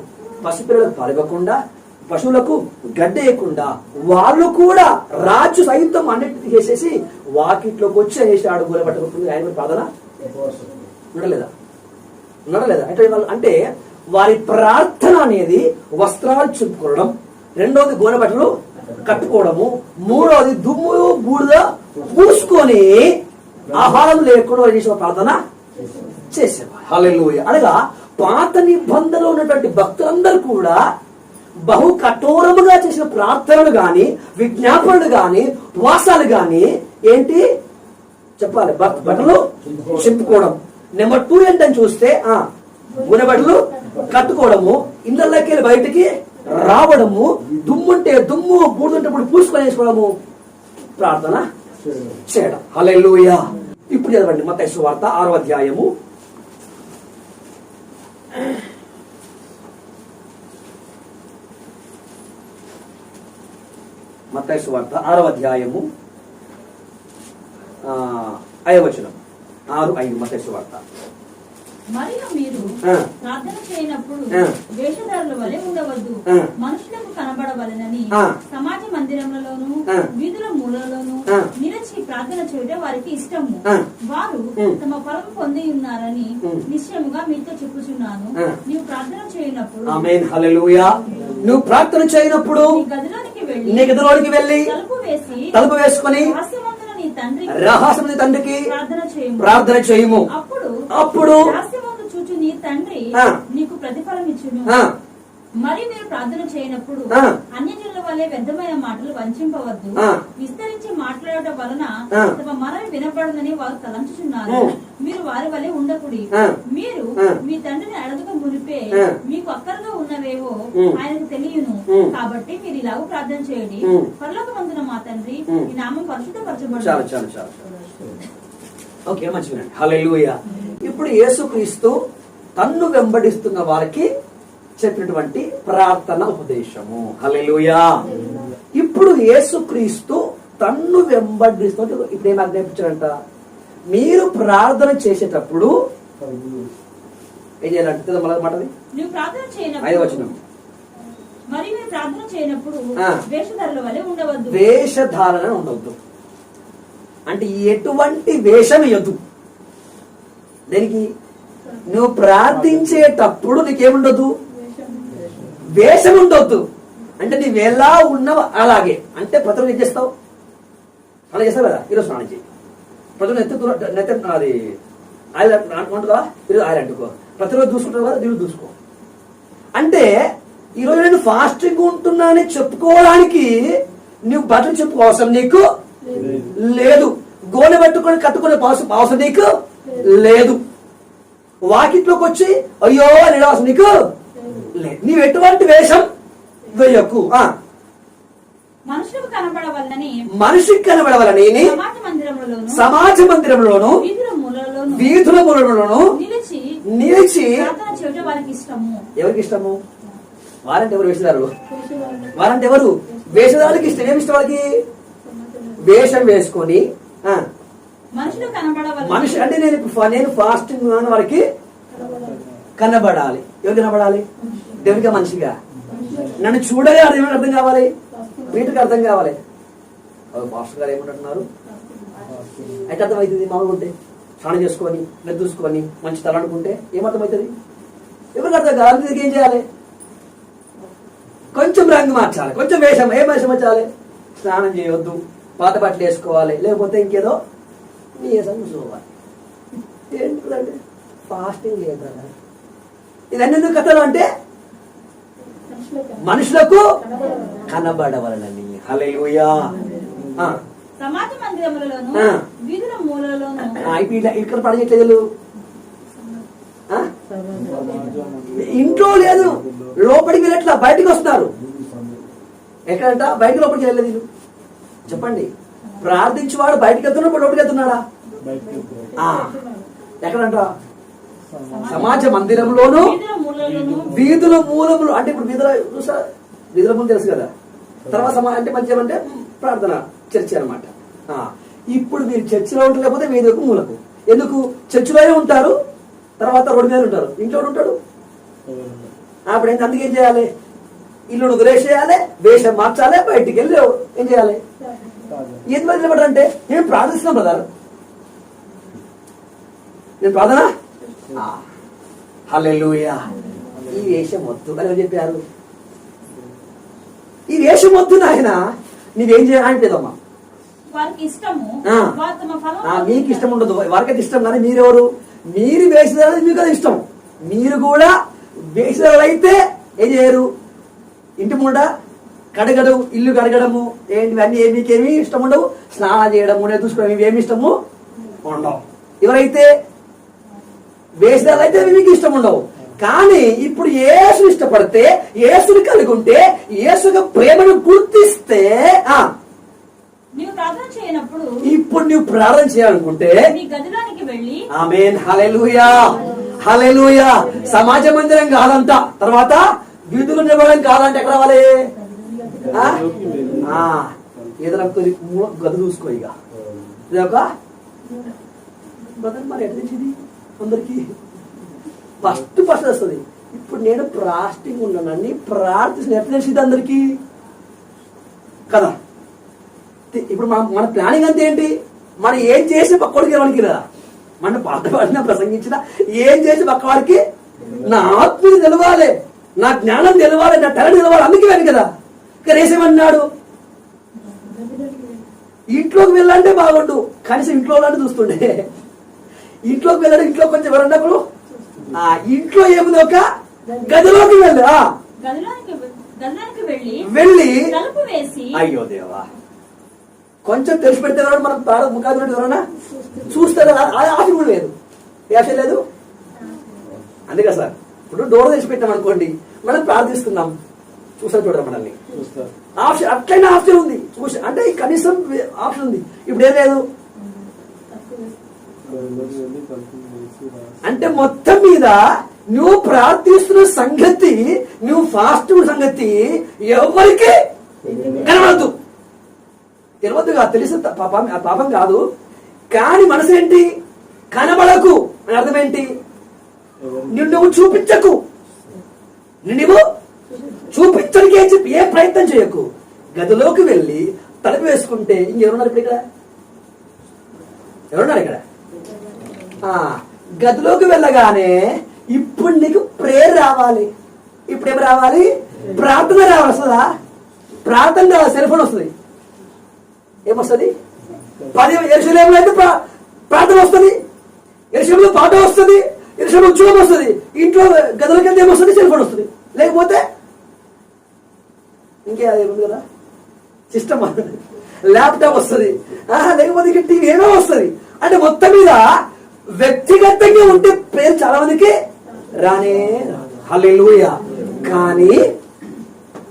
పసిపిల్లలకు పాల్గొకుండా, పశువులకు గడ్డేయకుండా వాళ్ళు కూడా రాజు సైతం అన్నిటిని చేసేసి వాకిట్లోకి వచ్చి చేశాడు. గోలబట్టకుండా ఆయన ప్రార్థన ఉండలేదా? అంటే వారి ప్రార్థన అనేది వస్త్రాలు చింపుకోవడం, రెండోది గోనెబట్టలు కట్టుకోవడము, మూడోది దుమ్ము బూడిద పూసుకొని ఆహారం లేకుండా చేసిన ప్రార్థన చేసేవారు. హల్లెలూయా. అనగా పాత నిబంధనలో ఉన్నటువంటి భక్తులందరూ కూడా బహు కఠోరముగా చేసిన ప్రార్థనలు గాని, విజ్ఞాపనలు గాని, ఉపవాసాలు గాని ఏంటి చెప్పాలి? బట్టలు చింపుకోవడం. నెంబర్ 2 ఏంటని చూస్తే గుణబట్టలు కట్టుకోవడము, ఇళ్ళకి వెళ్ళి బయటికి రావడము, దుమ్ముంటే దుమ్ము, బూడుంటే పూసుకొని వేసుకోవడము, ప్రార్థన చేయడం. హల్లెలూయా. ఇప్పుడు చదవండి మత్తయి సువార్త 6వ అధ్యాయము. మత్తయి సువార్త 6వ అధ్యాయము 5వ వచనం. 6:5 మత్తయి సువార్త. మరియు మీరు ఆ. ప్రార్థన చేయనప్పుడు ఆ. వేషధారుల వలె ఉండవద్దు, ఆ. మనుషులకు కనబడవలెనని ఆ. సమాజ మందిరములలోను ఆ. వీధుల మూలలోను ఆ. నిలిచి ప్రార్థన చేయడం వారికి ఇష్టము. ఆ. వారు తమ ఫలము పొంది ఉన్నారని నిశ్చయముగా మీతో చెప్పుచున్నాను. ఆ. నీవు ప్రార్థన చేయనప్పుడు ఆమేన్ హల్లెలూయా. నువ్వు ప్రార్థన చేయనప్పుడు నీ గదిలోనికి వెళ్ళి నీ గదిలోనికి వెళ్ళి తలుపు వేసుకొని రహస్యమందున నీ తండ్రికి రహస్యమైన తండ్రికి ప్రార్థన చేయుము. అప్పుడు రహస్యమందు చూచు నీ తండ్రి ఆ. నీకు ప్రతిఫలం ఇచ్చును. ఆ, మరి మీరు ప్రార్థన చేయనప్పుడు ఆ. అన్యజనుల వలె వ్యర్థమైన మాటలు వంచింపవద్దు. ఆ. విస్తరించి మాట్లాడటం వలన ఆ. తమ మనవి వినపడదని వారు తలంచుచున్నారు. ఆ. మీరు వారి వలె ఉండకుడి. ఆ. మీరు ఆ. మీ తండ్రిని అడగక మునిపే ఆ. మీకు అక్కరగా ఉన్నవేవో ఉమ్. ఆయనకు తెలియను. ఉమ్. కాబట్టి మీరు ఇలాగ ప్రార్థన చేయండి. ఉమ్. పరలోకమందున మా తండ్రి, ఉమ్. ఈ నామం చాలు పరిశుద్ధపరచబడును. చాలు చాలు. ఓకే, మంచిగా హల్లెలూయా. ఇప్పుడు యేసుక్రీస్తు తన్ను వెంబడిస్తున్న వారికి చెప్పినటువంటి ప్రార్థన ఉపదేశము. హల్లెలూయా. ఇప్పుడు యేసుక్రీస్తు తన్ను వెంబడిస్తూ ఇప్పుడు ఏం ఆజ్ఞాపించాడంట? మీరు ప్రార్థన చేసేటప్పుడు ఏం చేయాలంటే మళ్ళీ మాటది నువ్వు ప్రార్థన 5వ చేయనప్పుడు వచనం. మరి మీరు ప్రార్థన చేయనప్పుడు ఆ. వేషధారుల వలె ఉండవద్దు. వేషధారణ ఉండవద్దు అంటే ఎటువంటి వేషం ఇవ్వద్దు. దేనికి? నువ్వు ప్రార్థించేటప్పుడు నీకేముండొద్దు? వేషం ఉండొద్దు. అంటే నువ్వు ఎలా ఉన్నావు అలాగే. అంటే ప్రతిరోజు ఏం చేస్తావు? అలా చేస్తావు కదా. ఈరోజు స్నానం చేయి, ప్రతిరోజు నెత్తి అది ఆయిల్ అంటుకుంటుందా? ఈరోజు ఆయిల్ అంటుకో. ప్రతిరోజు చూసుకుంటావు కదా, దీన్ని చూసుకో. అంటే ఈరోజు నేను ఫాస్టింగ్ ఉంటున్నానని చెప్పుకోవడానికి నువ్వు బట్టలు చెప్పుకో అవసరం నీకు లేదు. గోనె పెట్టుకొని కట్టుకునే అవసరం నీకు లేదు. వాకిట్లోకి వచ్చి అయ్యో అని అవసరం నీకు లేదు. నీవు ఎటువంటి వేషం వేయకు. మనుషులకు కనబడవలనని మనిషికి కనబడవలని సమాజ మందిరంలోను వీధుల మూలలోను నిలిచి ప్రార్థన చేయడం వారికి ఇష్టము. ఎవరికి ఇష్టము? వారంటే ఎవరు? వేషధారులు. వారంటే ఎవరు? వేషధారులకి ఇష్టం. ఏమి ఇష్టం వాళ్ళకి? వేషం వేసుకొని మనుషులు కనబడవలెను. మనిషి అంటే నేను ఫాస్టింగ్ ఉన్నాను వారికి కనబడాలి. ఎవరు కనబడాలి? దేవునిగా మనిషిగా. నన్ను చూడగా ఏమైనా అర్థం కావాలి? వీటికి అర్థం కావాలి. పాస్టర్ గారు ఏమంటున్నారు? అయితే అర్థమవుతుంది. మామూలు ఉంటే స్నానం చేసుకొని నెత్తి చూసుకొని మంచి తల అనుకుంటే ఏమర్థమవుతుంది? ఎవరికి అర్థం కావాలి? దీనికి ఏం చేయాలి? కొంచెం రంగు మార్చాలి, కొంచెం వేషం. ఏం వేషం వచ్చాలి? స్నానం చేయవద్దు, పాత బట్టలు వేసుకోవాలి, లేకపోతే ఇంకేదో వేషం చూసుకోవాలి. ఏంటంటే ఫాస్టింగ్ లేదా? ఇవన్నీ ఎందుకు కథలు అంటే మనుషులకు కనబడవలనని. హల్లెలూయా. సమాజ మందిరములలోను వీధుల మూలలోను ఇక్కడ పడగట్లేదు. ఇంట్లో లేదు, లోపలికి వెళ్ళట్లా, బయటికి వస్తున్నారు. ఎక్కడంట? బయటికి లోపలికి వెళ్ళలేదు వీళ్ళు. చెప్పండి, ప్రార్థించేవాడు బయటికి వెళ్తున్నాడు, లోపలికి వెళ్తున్నాడా? ఎక్కడంట? సమాజ మందిరంలోను వీధుల మూలములు. అంటే ఇప్పుడు వీధుల మూలం తెలుసు కదా. తర్వాత అంటే మంచి ఏమంటే ప్రార్థన చర్చి అనమాట. ఇప్పుడు మీరు చర్చిలో ఉంటారు, లేకపోతే వీధులకు మూలకు. ఎందుకు? చర్చిలోనే ఉంటారు, తర్వాత రోడ్డు మీద ఉంటారు, ఇంట్లో ఉంటాడు. అప్పుడు అందుకే ఏం చేయాలి? ఇల్లును వదిలేసేయాలి, వేషం మార్చాలి, బయటికి వెళ్ళి ఏం చేయాలి? ఎందుకు నిలబడారంటే నేను ప్రార్థిస్తున్నాం బ్రదర్, నేను ప్రార్థన. హల్లెలూయా. ఈ వేషం వద్దు అని చెప్పారు. ఈ వేషం వద్దు నాయన, నీవేం చేయాలంటేదమ్మా మీకు ఇష్టం ఉండదు, వారికైతే ఇష్టం. కానీ మీరెవరు? మీరు వేసేదారు, మీకు అది ఇష్టం. మీరు కూడా వేసేదారు అయితే ఏం చేయరు? ఇంటి ముండ కడగడం, ఇల్లు కడగడము ఏంటివన్నీ మీకేమీ ఇష్టం ఉండవు. స్నానం చేయడము, నేను చూసుకోవడం ఇవేమి ఇష్టము ఉండవు. ఎవరైతే వేసేదారు అయితే మీకు ఇష్టం ఉండవు. కానీ ఇప్పుడు యేసు ఇష్టపడితే, యేసుని కలిగి ఉంటే, యేసుగా ప్రేమను గుర్తిస్తే ఇప్పుడు నువ్వు ప్రార్థన చేయాలనుకుంటే ఆమేన్ హల్లెలూయా హల్లెలూయా. సమాజ మందిరం కాదంట, తర్వాత వీధులు నిలబడడం కాదంట. ఎక్కడ రావాలి? ఏదైనా గది చూసుకో. ఇక ఇదొక బ్రదర్ మరి ఎట్లా తెచ్చింది అందరికి ఫస్ట్ వస్తుంది. ఇప్పుడు నేను ఫాస్టింగ్ ఉన్నానని ప్రార్థించిన ఎట్లా తెలిసింది అందరికీ కదా. ఇప్పుడు మన ప్లానింగ్ అంతా ఏంటి? మనం ఏం చేసి పక్కవాడికి ఎవరికి కదా, మన పాట పాడినా ప్రసంగించినా ఏం చేసి పక్కవాడికి నా ఆత్మీయ తెలవాలి, నా జ్ఞానం తెలవాలి, నా టాలెంట్ తెలవాలి. అందుకే వెళ్ళి కదా. కానీ ఏసేమన్నాడు, ఇంట్లోకి వెళ్ళాలంటే బాగుండు, కనీసం ఇంట్లో వాళ్ళంటే చూస్తుండే. ఇంట్లోకి వెళ్ళాడు, ఇంట్లో కొంచెం ఎవరన్నప్పుడు ఇంట్లో ఏముంది, ఒక గదిలోకి వెళ్ళి వెళ్ళి అయ్యో దేవా కొంచెం తెలిసి పెడితే మనం ముఖాది ఎవరన్నా చూస్తారు. ఆశ కూడా లేదు, ఆశ లేదు. అందుకే సార్ ఇప్పుడు డోర్ తెచ్చి పెట్టాం అనుకోండి, మనం ప్రార్థిస్తున్నాం, చూసారు చూడరా మనల్ని, ఆప్షన్ అట్లయినా ఆప్షన్ ఉంది, చూసి అంటే కనీసం ఆప్షన్ ఉంది. ఇప్పుడు ఏం లేదు అంటే మొత్తం మీద నువ్వు ప్రార్థిస్తున్న సంగతి, నువ్వు ఫాస్ట్ సంగతి ఎవరికి కనబడద్దు, తెలియదుగా. తెలిసి పాపం కాదు, కానీ మనసు ఏంటి, కనబడకు అని అర్థం ఏంటి, నువ్వు చూపించకు, నువ్వు చూపించడానికి ఏం చెప్పి ఏ ప్రయత్నం చేయకు. గదిలోకి వెళ్ళి తలుపు వేసుకుంటే ఇంకెవరున్నారు ఇప్పుడు ఇక్కడ, ఎవరున్నారు ఇక్కడ? గదిలోకి వెళ్ళగానే ఇప్పుడు నీకు ప్రేయర్ రావాలి. ఇప్పుడు ఏమి రావాలి? ప్రార్థన రావాలి. వస్తుందా? ప్రార్థన రావాలి, సెల్ ఫోన్ వస్తుంది. ఏమొస్తుంది? 10 ఎరుషలేములో అయితే ప్రార్థన వస్తుంది, ఎరుషలేములో పాట వస్తుంది, ఎరుషలేములో ఉద్యోగం వస్తుంది. ఇంట్లో గదిలోకి వెళ్తే ఏమొస్తుంది? సెల్ ఫోన్ వస్తుంది. లేకపోతే ఇంకే అదేముంది కదా, సిస్టమ్, ల్యాప్టాప్ వస్తుంది, లేకపోతే ఇంకా టీవీ ఏమో వస్తుంది. అంటే మొత్తం మీద వ్యక్తిగతంగా ఉంటే ప్రేమ చాలా మందికి రానే రాదు. హల్లెలూయా.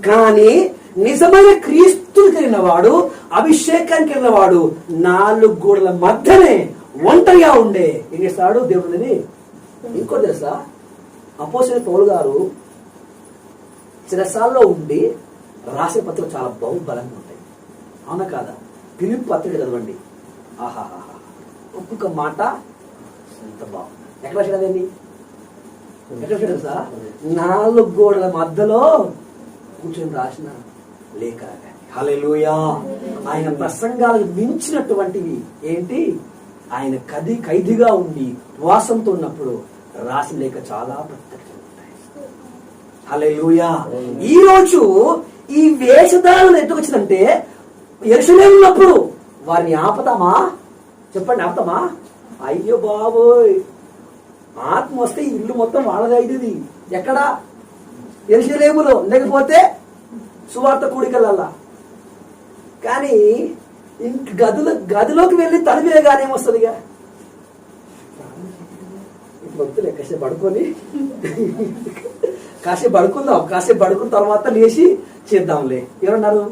కానీ నిజమైన క్రీస్తుని కలిగిన వాడు, అభిషేకానికి వెళ్ళిన వాడు 4 గోడల మధ్యనే ఒంటరిగా ఉండే ఏం చేస్తాడు దేవుడిని. ఇంకోటి తెలుసా, అపోస్తలుడైన పౌలు గారు చిరసాల్లో ఉండి రాసే పత్రికలు చాలా బలంగా ఉంటాయి, అవునా కాదా? ఫిలిప్పీ పత్రిక చదవండి, ఆహాహా ఒక్కొక్క మాట ఎంత బాగుంది. ఎక్కడ రాశాడండి? ఎక్కడ తెలుసా? 4 గోడల మధ్యలో కూర్చొని రాసిన లేఖ. హల్లెలూయా. ఆయన ప్రసంగాలకు మించినటువంటివి ఏంటి, ఆయన ఖైదీగా ఉండి వాసంతో ఉన్నప్పుడు రాసిన లేఖ చాలా ప్రత్యక్షంగా ఉంటాయి. హల్లెలూయా. ఈ రోజు ఈ వేషధారణ ఎందుకు వచ్చిందంటే, యెరూషలేములో ఉన్నప్పుడు వారిని ఆపుతామా? చెప్పండి, ఆపుతామా? అయ్యో బాబోయ్, ఆత్మ వస్తే ఇల్లు మొత్తం వాళ్ళదైంది. ఎక్కడ? యెరూషలేములో, లేకపోతే సువార్త కూడికలల్లా. కానీ గదిలోకి వెళ్ళి తలుపే కానీ ఏమొస్తుంది? ఇక ఇప్పుడు వద్దులే, కాసేపు పడుకొని కాసేపు పడుకుందాం, కాసేపు పడుకున్న తర్వాత లేచి చేద్దాంలే. ఎవరన్నారు?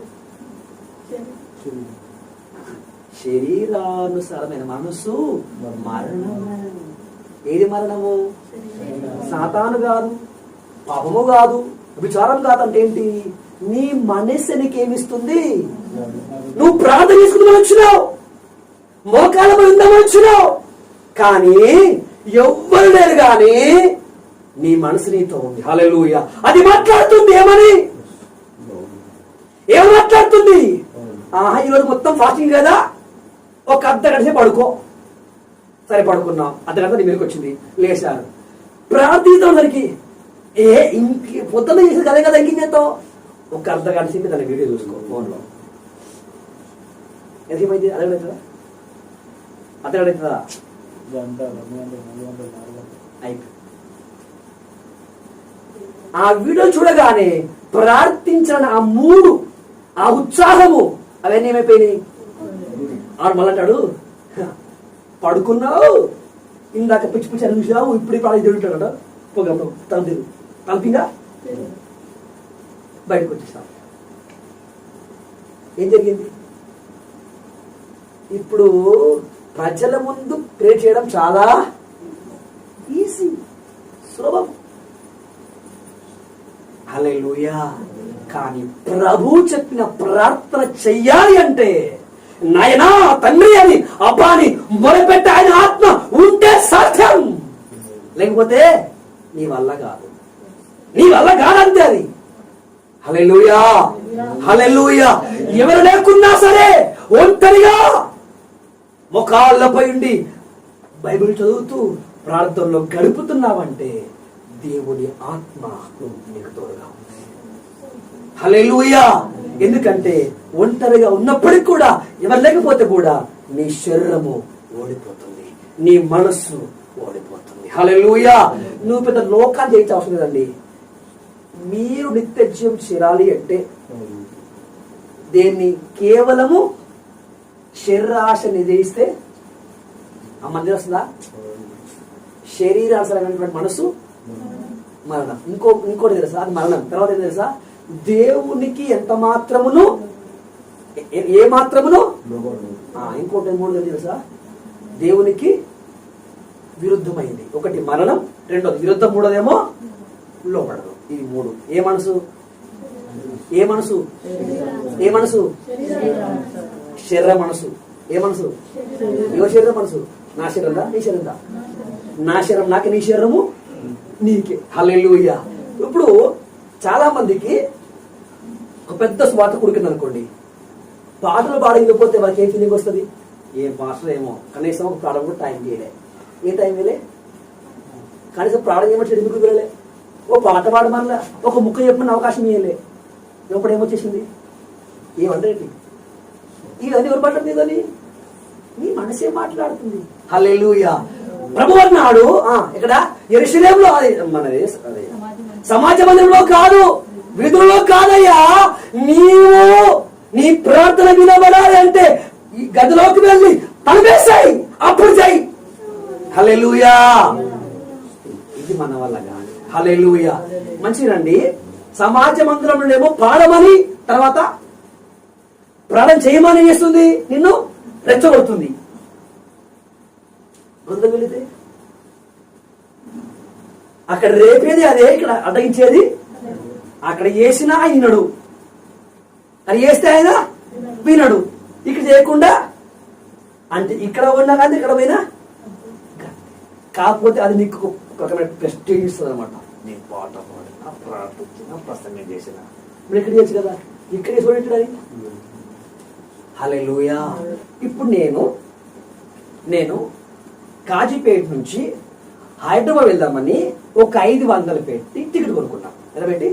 శరీరానుసారమైన మనసు మరణము. ఏది మరణము? సాతాను కాదు, పాపము కాదు, విచారం కాదు. అంటే ఏంటి? నీ మనస్సునికి ఏమిస్తుంది? నువ్వు ప్రార్థన చేసుకుందామని వచ్చినావు, మోకాళ్ళపై ఉందామని వచ్చినావు, కానీ ఎవ్వరు లేరు, కానీ నీ మనసు నీతో ఉంది. హల్లెలూయా. అది మాట్లాడుతుంది. ఏమని? ఏం మాట్లాడుతుంది? ఈరోజు మొత్తం ఫాస్టింగ్ కదా, ఒక అర్ధగంట సేపు పడుకో. సరే పడుకున్నాం, అర్ధగంట నీ మీదకి వచ్చింది, లేచారు, ప్రార్థించడానికి ఇంక పొద్దున్న చేసేది కదే కదా, ఇంకేం చేస్తావు? ఒక అర్ధగంట సేపు దాన్ని వీడియో చూసుకో ఫోన్లో. ఎంతసేమైంది? అర్ధగంట అర్ధగంట అయిపోయి ఆ వీడియో చూడగానే ప్రార్థించిన ఆ మూడు, ఆ ఉత్సాహము అవన్నీ ఏమైపోయినాయి? ఆడు మళ్ళీ అంటాడు, పడుకున్నావు, ఇందాక పిచ్చి పిచ్చి అని చూసావు, ఇప్పుడు తింటాడు, పోగమ్మ తలపింగా బయటకు వచ్చేసాం. ఏం జరిగింది? ఇప్పుడు ప్రజల ముందు ప్రే చేయడం చాలా ఈజీ, సులభం. హల్లెలూయా. కానీ ప్రభు చెప్పిన ప్రార్థన చెయ్యాలి అంటే, నాయనా తండ్రి అని అబ్బాని మొదలుపెట్టి ఆయన ఆత్మ ఉంటే సాధ్యం, లేకపోతే నీ వల్ల కాదు, నీ వల్ల కాదంతే అది. హల్లెలూయా, హల్లెలూయా. ఎవరు లేకున్నా సరే ఒంటరిగా మొకాళ్ళపై ఉండి బైబిల్ చదువుతూ ప్రార్థనలో గడుపుతున్నావంటే దేవుడి ఆత్మ నీకు తోడుగా ఉంది. హల్లెలూయా. ఎందుకంటే ఒంటరిగా ఉన్నప్పటికీ కూడా, ఎవరు లేకపోతే కూడా నీ శరీరము ఓడిపోతుంది, నీ మనస్సు ఓడిపోతుంది. హల్లెలూయా. నువ్వు పెద్ద లోకాన్ని చేయించే అవసరం లేదండి. మీరు నిత్య జీవం చేరాలి అంటే దేన్ని కేవలము శరీరాశని జయిస్తే ఆ మంది వస్తుందా? శరీరాశమైనటువంటి మనసు మరణం. ఇంకోటి తెలుసా? అది మరణం. తర్వాత ఏం తెలుసా? దేవునికి ఎంత మాత్రమును ఏ మాత్రమును ఇంకోటి మూడు తెలుసా? దేవునికి విరుద్ధమైంది. ఒకటి మరణం, రెండోది విరుద్ధం, మూడోదేమో లోపడదు. ఈ మూడు. ఏ మనసు? ఏ మనసు? ఏ మనసు? శరీర మనసు. ఏ మనసు? ఏ శరీర మనసు? నా శరీరందా నీ శరీరందా? నా శరీరం నాకే, నీ శరీరము నీకే. హల్లెలూయా. ఇప్పుడు చాలా మందికి ఒక పెద్ద స్వాత కుడికింది అనుకోండి, పాటలు పాడకపోతే వాళ్ళకి ఏం ఫీలింగ్ వస్తుంది? ఏం పాటలు ఏమో, కనీసం ఒక ప్రాణం కూడా టైం చేయలే. ఏ టైం వేలే? కనీసం ప్రాణం ఏమో ఎందుకు వెళ్ళలే? ఓ పాట పాడమన్నా, ఒక ముక్క చెప్పమని అవకాశం ఇవ్వలే. ఎప్పుడు ఏమొచ్చేసింది? ఏమంటారేంటి? ఇవన్నీ ఎవరు మాట్లాడుతుందని నీ మనసే మాట్లాడుతుంది. హల్లెలూయా. ప్రభువు అన్నాడు ఇక్కడ యెరూషలేములో, మనది సమాజ మందిరంలో కాదు, వీధుల్లో కాదయ్యా. నీవు నీ ప్రార్థన వినబడాలి అంటే ఈ గదిలోకి వెళ్ళి తలవేసాయి, అప్పుడు చేయి. హల్లెలూయా. ఇది మన వల్ల కాదు. హల్లెలూయా. మంచిదండి. సమాజ మందిరంలో ఏమో పాడమని, తర్వాత ప్రార్థన చేయమని చేస్తుంది, నిన్ను రెచ్చగొడుతుంది. గొంతు వెళితే అక్కడ రేపేది అదే, ఇక్కడ అడ్డగించేది. అక్కడ చేసినా వినడు, అది చేస్తే ఆయన వినడు. ఇక్కడ చేయకుండా అంటే ఇక్కడ ఉన్నా కానీ ఇక్కడ పోయినా, కాకపోతే అది నీకు ఒక రకమైన ప్రెస్టేజ్ ఇస్తుంది అనమాట. నేను పాట పాడినా, ప్రార్థించినా, ప్రసంగం చేసిన ఇప్పుడు ఇక్కడ చేయొచ్చు కదా, ఇక్కడే చూడటది. హల్లెలూయా. ఇప్పుడు నేను కాజీపేట నుంచి హైదరాబాద్ వెళ్దామని ఒక 500 పెట్టి టికెట్ కొనుక్కున్నా. ఎలా పెట్టి?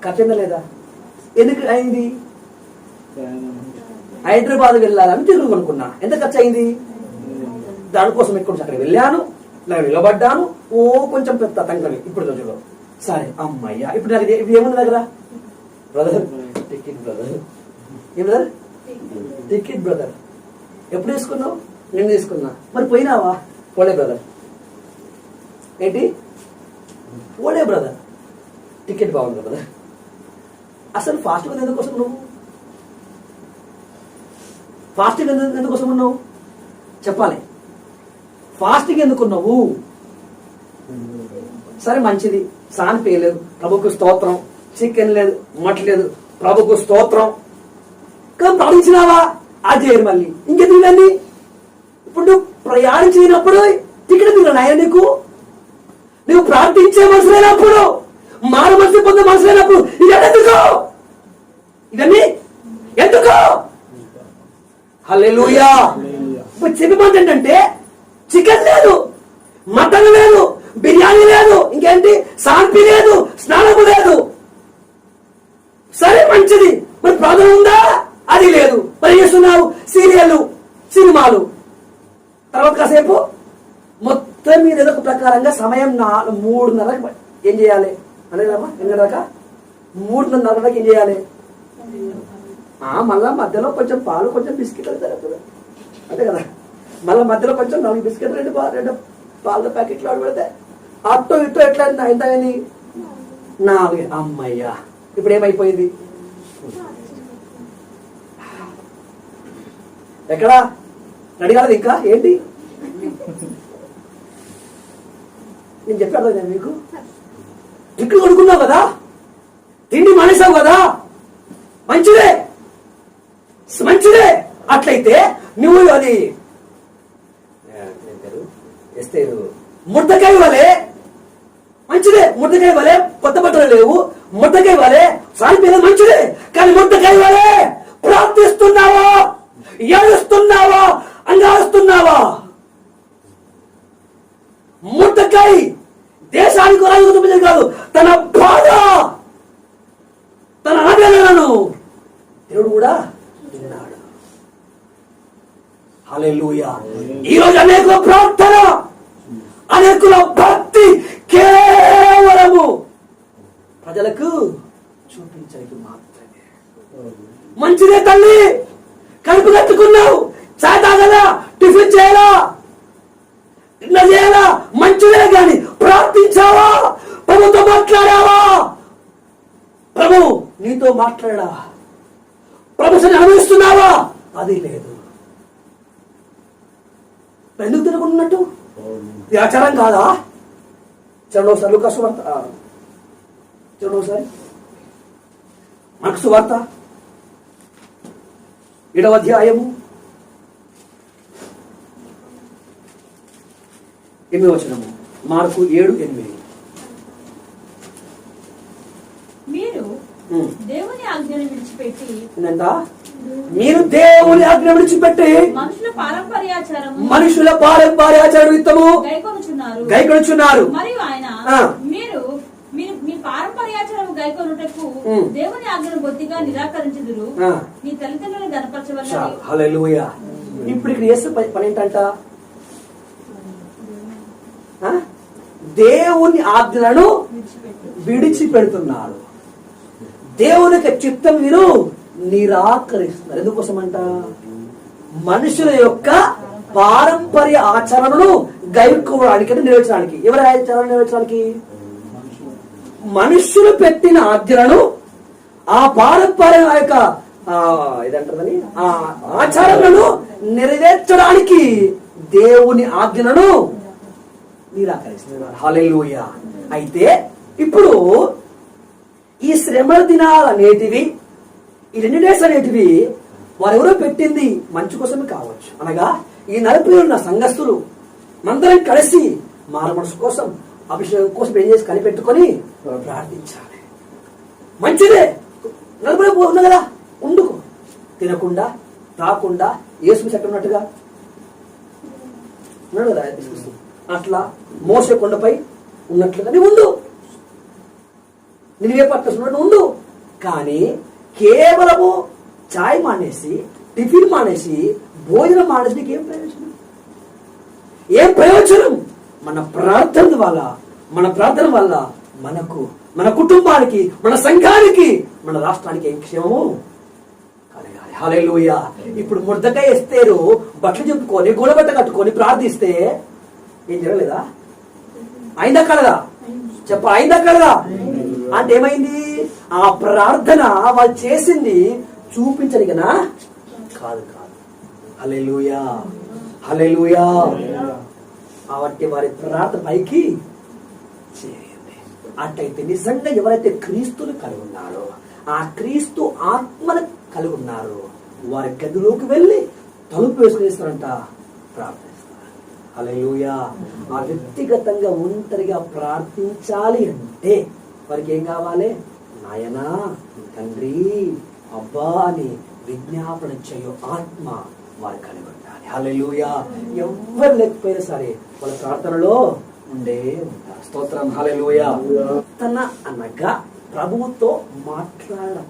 ఖర్చు అయిందా లేదా? ఎందుకు అయింది? హైదరాబాద్ వెళ్ళాలని టికెట్ కొనుక్కున్నా. ఎంత ఖర్చు అయింది? దానికోసం ఎక్కడ అక్కడ వెళ్ళాను, నిలబడ్డాను. ఓ కొంచెం పెద్ద తంకమే ఇప్పుడు రోజులో. సరే అమ్మయ్యా. ఇప్పుడు నాకు ఏముంది దగ్గర? బ్రదర్ టికెట్, బ్రదర్ ఏ బ్రదర్ టికెట్, బ్రదర్ ఎప్పుడు తీసుకున్నావు? నేను తీసుకున్నా. మరి పోయినావా? పోలే బ్రదర్. ఏంటి పోలే బ్రదర్? టికెట్ బాగుంది బ్రదర్. అసలు ఫాస్ట్గా ఎందుకోసం నువ్వు? ఫాస్ట్గా ఎందుకోసం ఉన్నావు చెప్పాలి. ఫాస్ట్గా ఎందుకున్నావు? సరే మంచిది, సాన్ పేయలేదు, ప్రభుకు స్తోత్రం. చికెన్ లేదు, మటన్ లేదు, ప్రభుకు స్తోత్రం. కానీ ప్రార్థించినావా? అది చేయరు మళ్ళీ. ఇంకెందుకు ఇవన్నీ? ఇప్పుడు నువ్వు ప్రయాణించినప్పుడు టికెట్ తిన్నా నీకు, నువ్వు ప్రార్థించే మనసు లేనప్పుడు, మారు మనసు పొందే మనసు లేనప్పుడు ఇవన్నీ ఎందుకు? ఇవన్నీ ఎందుకు? హల్లెలూయా. ఇప్పుడు చెప్పిపోతే ఏంటంటే చికెన్ లేదు, మటన్ లేదు, బిర్యానీ లేదు, ఇంకేంటి శాంతి లేదు, స్నానము లేదు. సరే మంచిది, మరి ప్రార్థన ఉందా? అది లేదు. మరి చేస్తున్నావు సీరియల్, సినిమాలు. తర్వాత కాసేపు మొత్తం మీద ఏదో ఒక ప్రకారంగా సమయం 3:30 ఏం చేయాలి అనేదమ్మా? 3:30 ఏం చేయాలి? మళ్ళా మధ్యలో కొంచెం పాలు, కొంచెం బిస్కెట్ జరుగుతుంది అంతే కదా. మళ్ళీ మధ్యలో కొంచెం 4 బిస్కెట్, 2 పాల ప్యాకెట్లు ఆడి పెడితే అట్టో ఇట్టో ఎట్లా ఎంత అయింది? 4. అమ్మయ్యా. ఇప్పుడు ఏమైపోయింది? ఎక్కడా రెడీ కాలేదు ఇంకా? ఏంటి నేను చెప్పాను కదా మీకు, టిక్కు కొనుక్కున్నావు కదా, తిండి మానేసావు కదా, మంచిదే మంచిదే. అట్లయితే నువ్వు అది ముర్దకాయ వలే మంచిదే. ముద్దకాయ వలే కొత్త బట్టలు లేవు, ముద్దకాయ వలే సాగిపోయేది మంచిదే. కానీ ముద్దకాయ వలే ప్రార్థిస్తున్నావా, ఏడుస్తున్నావా, అంగారుస్తున్నావా? ముద్దకాయ దేశానికి రాజు చూపించేది కాదు, తన బాధ, తన ఆవేదనను దేవుడు కూడా విన్నాడు. హల్లెలూయా. ఈరోజు అనేక ప్రార్థన, అనేకుల భక్తి కేవలము ప్రజలకు చూపించడానికి మాత్రమే. మంచిదే తల్లి, కడుపు కట్టుకున్నావు, చాయ్ తాగాలా, టిఫిన్ చేయాలా, ఇట్లా చేయాలా, మంచిదే. కానీ ప్రార్థించావా? ప్రభుతో మాట్లాడావా? ప్రభు నీతో మాట్లాడా? ప్రభుత్వాన్ని అనుభవిస్తున్నావా? అది లేదు. ఎందుకు తినకున్నట్టు? ఇది ఆచారం కాదా? చూడండి ఒకసారి లూకా వార్త, చూడండి ఒకసారి మార్కు వార్త 7వ అధ్యాయము 8వ వచనము. మార్కు 7:8. మీరు దేవుని ఆజ్ఞను విడిచిపెట్టి మీరు దేవుని ఆజ్ఞ విడిచిపెట్టి మనుషుల పారంపర్యాచారం విత్తము గైకొనుచున్నారు. మరియు ఆయన మీరు మీ పారంపర్యాచారం గైకొనుటకు దేవుని ఆజ్ఞను బొత్తిగా నిరాకరించుదురు, మీ తల్లిదండ్రులను గణపరచవలెను. హల్లెలూయా. ఇప్పుడు ఇక్కడ చేసే పని ఏంటంట? దేవుని ఆజ్ఞలను విడిచిపెడుతున్నారు. దేవునికి చిత్తం వీరు నిరాకరిస్తున్నారు. ఎందుకోసమంట? మనుషుల యొక్క పారంపర్య ఆచరణను గైకోవడానికి, నెరవేర్చడానికి. ఎవరి ఆచరణ నెరవేర్చడానికి? మనుషులు పెట్టిన ఆజ్ఞలను, ఆ పారంపర్య యొక్క ఇదంటారని ఆ ఆచారాలను నెరవేర్చడానికి దేవుని ఆజ్ఞలను నిరాకరిస్తున్నారు. హల్లెలూయా. అయితే ఇప్పుడు ఈ శ్రమల దినాలు అనేటివి, ఈ 2 డేస్ అనేటివి వారెవరో పెట్టింది మంచి కోసమే కావచ్చు. అనగా ఈ 40 ఉన్న సంఘస్థులు మందరం కలిసి మారు మనసు కోసం, అభిషేకం కోసం ఏం చేసి కనిపెట్టుకొని ప్రార్థించాలి. మంచిదే. 40 ఉన్నా కదా, ఉండుకో. తినకుండా తాకుండా యేసు చెట్టున్నట్టుగా ఉన్నాడు కదా, అట్లా మోసే కొండపై ఉన్నట్లుగా నీ ఉండు, నిన్ను పట్టుకున్నట్టు ఉండు. కానీ కేవలము చాయ్ మానేసి, టిఫిన్ మానేసి, భోజనం మానేసి నీకు ఏం ప్రయోజనం? ఏం ప్రయోజనం? మన ప్రార్థన వల్ల మనకు, మన కుటుంబానికి, మన సంఘానికి, మన రాష్ట్రానికి ఏం క్షేమము కలగాలి. హల్లెలూయా. ఇప్పుడు ముద్దకాయ ఎస్తేరు బట్టలు చెప్పుకొని, గోడబట్ట కట్టుకొని ప్రార్థిస్తే ఏం జరగలేదా? అయిందా కలదా? అయిందా కలదా? అంటే ఏమైంది? ఆ ప్రార్థన వాళ్ళు చేసింది చూపించనికనా? కాదు. హల్లెలూయా, హల్లెలూయా. కాబట్టి వారి ప్రార్థన పైకి చేరింది. అట్లయితే నిజంగా ఎవరైతే క్రీస్తుని కలిగి ఉన్నారో, ఆ క్రీస్తు ఆత్మను కలిగి ఉన్నారో, వారి గదిలోకి వెళ్ళి తలుపు వేసుకునేస్తారంట, ప్రార్థిస్తారు. హల్లెలూయా. ఆ వ్యక్తిగతంగా ఒంటరిగా ప్రార్థించాలి అంటే వారికి ఏం కావాలి? నాయనా, తండ్రి, అబ్బా అని విజ్ఞాపన చేయు ఆత్మ వారు కలిగి ఉండాలి. హల్లెలూయా. ఎవరు లేకపోయినా సరే వాళ్ళ ప్రార్థనలో ఉండే ఉంటారు. స్తోత్రం. హల్లెలూయా. ప్రార్థన అనగా ప్రభువుతో మాట్లాడడం,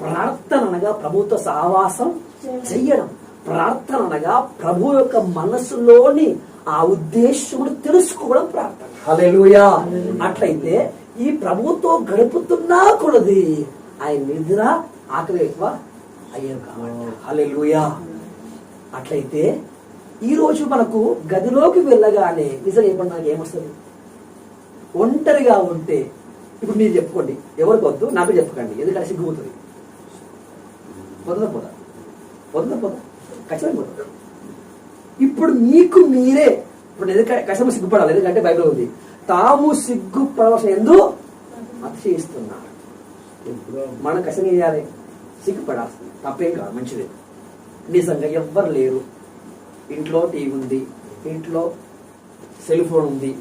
ప్రార్థన అనగా ప్రభువుతో సహవాసం చెయ్యడం, ప్రార్థన అనగా ప్రభు యొక్క మనసులోని ఆ ఉద్దేశమును తెలుసుకోవడం ప్రార్థన. హల్లెలూయా. అట్లయితే ఈ ప్రభుతో గడుపుతున్నా కొలది ఆయన నిద్ర ఆకలి ఎక్కువ అయ్యారు కాబట్టి. హల్లెలూయా. అట్లయితే ఈ రోజు మనకు గదిలోకి వెళ్ళగానే నిజంగా ఏమన్నా ఏమొస్తుంది? ఒంటరిగా ఉంటే ఇప్పుడు మీరు చెప్పుకోండి, ఎవరికి వద్దు, నాకు చెప్పకండి, ఎందుకంటే సిగ్గుపోతుంది. పోదా ఖచ్చితంగా పోతుంది. ఇప్పుడు మీకు మీరే ఇప్పుడు ఎందుకంటే కష్టం సిగ్గుపడాలి, ఎందుకంటే బైబిల్ ఉంది, తాము సిగ్గుపడవలసిన ఎందు అతిశయిస్తున్నారు. మనం కష్టం చేయాలి, సిగ్గుపడాల్సింది తప్పేం కాదు, మంచిదే. నిజంగా ఎవ్వరు లేరు, ఇంట్లో టీవీ ఉంది, ఇంట్లో సెల్ ఫోన్ ఉంది.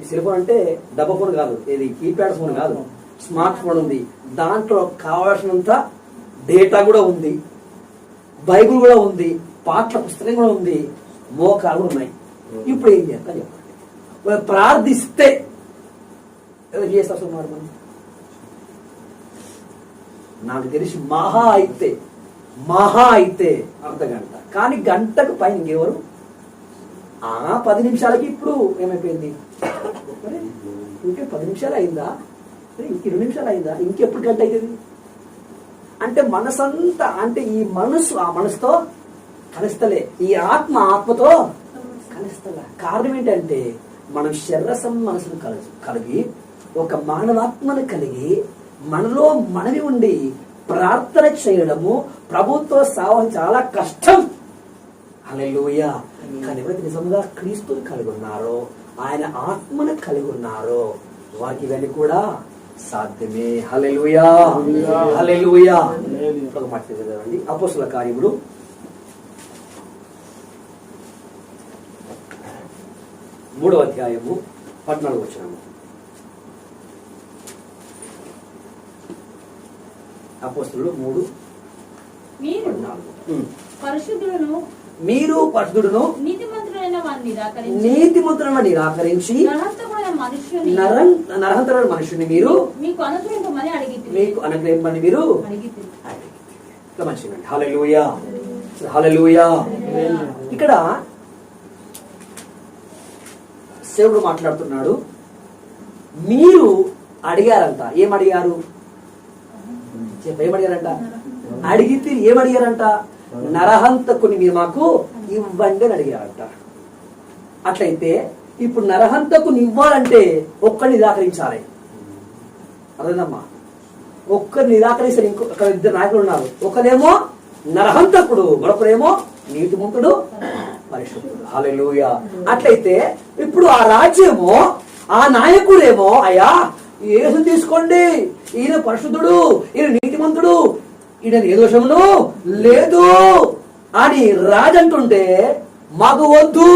సెల్ ఫోన్ అంటే డబ్బా ఫోన్ కాదు, ఇది కీప్యాడ్ ఫోన్ కాదు, స్మార్ట్ ఫోన్ ఉంది. దాంట్లో కావాల్సినంత డేటా కూడా ఉంది, బైబిల్ కూడా ఉంది, పాఠ్య పుస్తకం కూడా ఉంది, మోకాలు ఉన్నాయి. ఇప్పుడు ఏం చేస్తా చెప్పండి? ప్రార్థిస్తే చేస్తా మనం. నాకు తెలిసి మహా అయితే అర్ధ గంట, కానీ గంటకు పైన ఇంకెవరు 10 నిమిషాలకి ఇప్పుడు ఏమైపోయింది? ఇంకే 10 నిమిషాలు అయిందా, ఇంక 20 నిమిషాలు అయిందా, ఇంకెప్పుడు గంట అవుతుంది? అంటే మనసంతా, అంటే ఈ మనసు ఆ మనసుతో కలుస్తలే, ఈ ఆత్మతో కలుస్తలే. కారణం ఏంటంటే మనం శరీరసం మనసును కలిగి ఒక మానవాత్మను కలిగి మనలో మనవి ఉండి ప్రార్థన చేయడము ప్రభుత్వ సావం చాలా కష్టం. హల్లెలూయా. కానీ ఎవరైతే నిజంగా క్రీస్తుని కలిగి ఉన్నారో, ఆయన ఆత్మను కలిగి ఉన్నారో, వారికి ఇవన్నీ కూడా సాధ్యమే. హల్లెలూయా, హల్లెలూయా. ఒక మాట చదవండి, అపోస్తలుల కార్యములు 3వ అధ్యాయము 14వ వచనము. అపోస్తలులు 3:14. మీరు పరిశుద్ధుడును నీతిమంతుడైన నిరాకరించి నరహంతరుడైన మనుషుని మీరు మీకు అనుగ్రహింపమని మీరు మంచిదండి. హల్లెలూయా, హల్లెలూయా. ఇక్కడ సేవకుడు మాట్లాడుతున్నాడు. మీరు అడిగారంట. ఏమడిగారు? ఏమడిగారంట? అడిగితే ఏమడిగారంట? నరహంతకుని మీరు మాకు ఇవ్వండి అని అడిగారంట. అట్లయితే ఇప్పుడు నరహంతకుని ఇవ్వాలంటే ఒక్కరిని నిరాకరించాలి. అర్థమమ్మా? ఒక్కరు నిరాకరిస్తారు. ఇంకొక 2 నాయకులు ఉన్నారు. ఒకరేమో నరహంతకుడు, మరొకరేమో నీతిమంతుడు, పరిశుద్ధుడు. హల్లెలూయా. అట్లయితే ఇప్పుడు ఆ రాజ్యమో ఆ నాయకుడేమో, అయ్యా యేసు తీసుకోండి, ఈయన పరిశుద్ధుడు, ఈయన నీతిమంతుడు, ఈయన ఏ దోషమును లేదు అని రాజంటుంటే మాకు వద్దు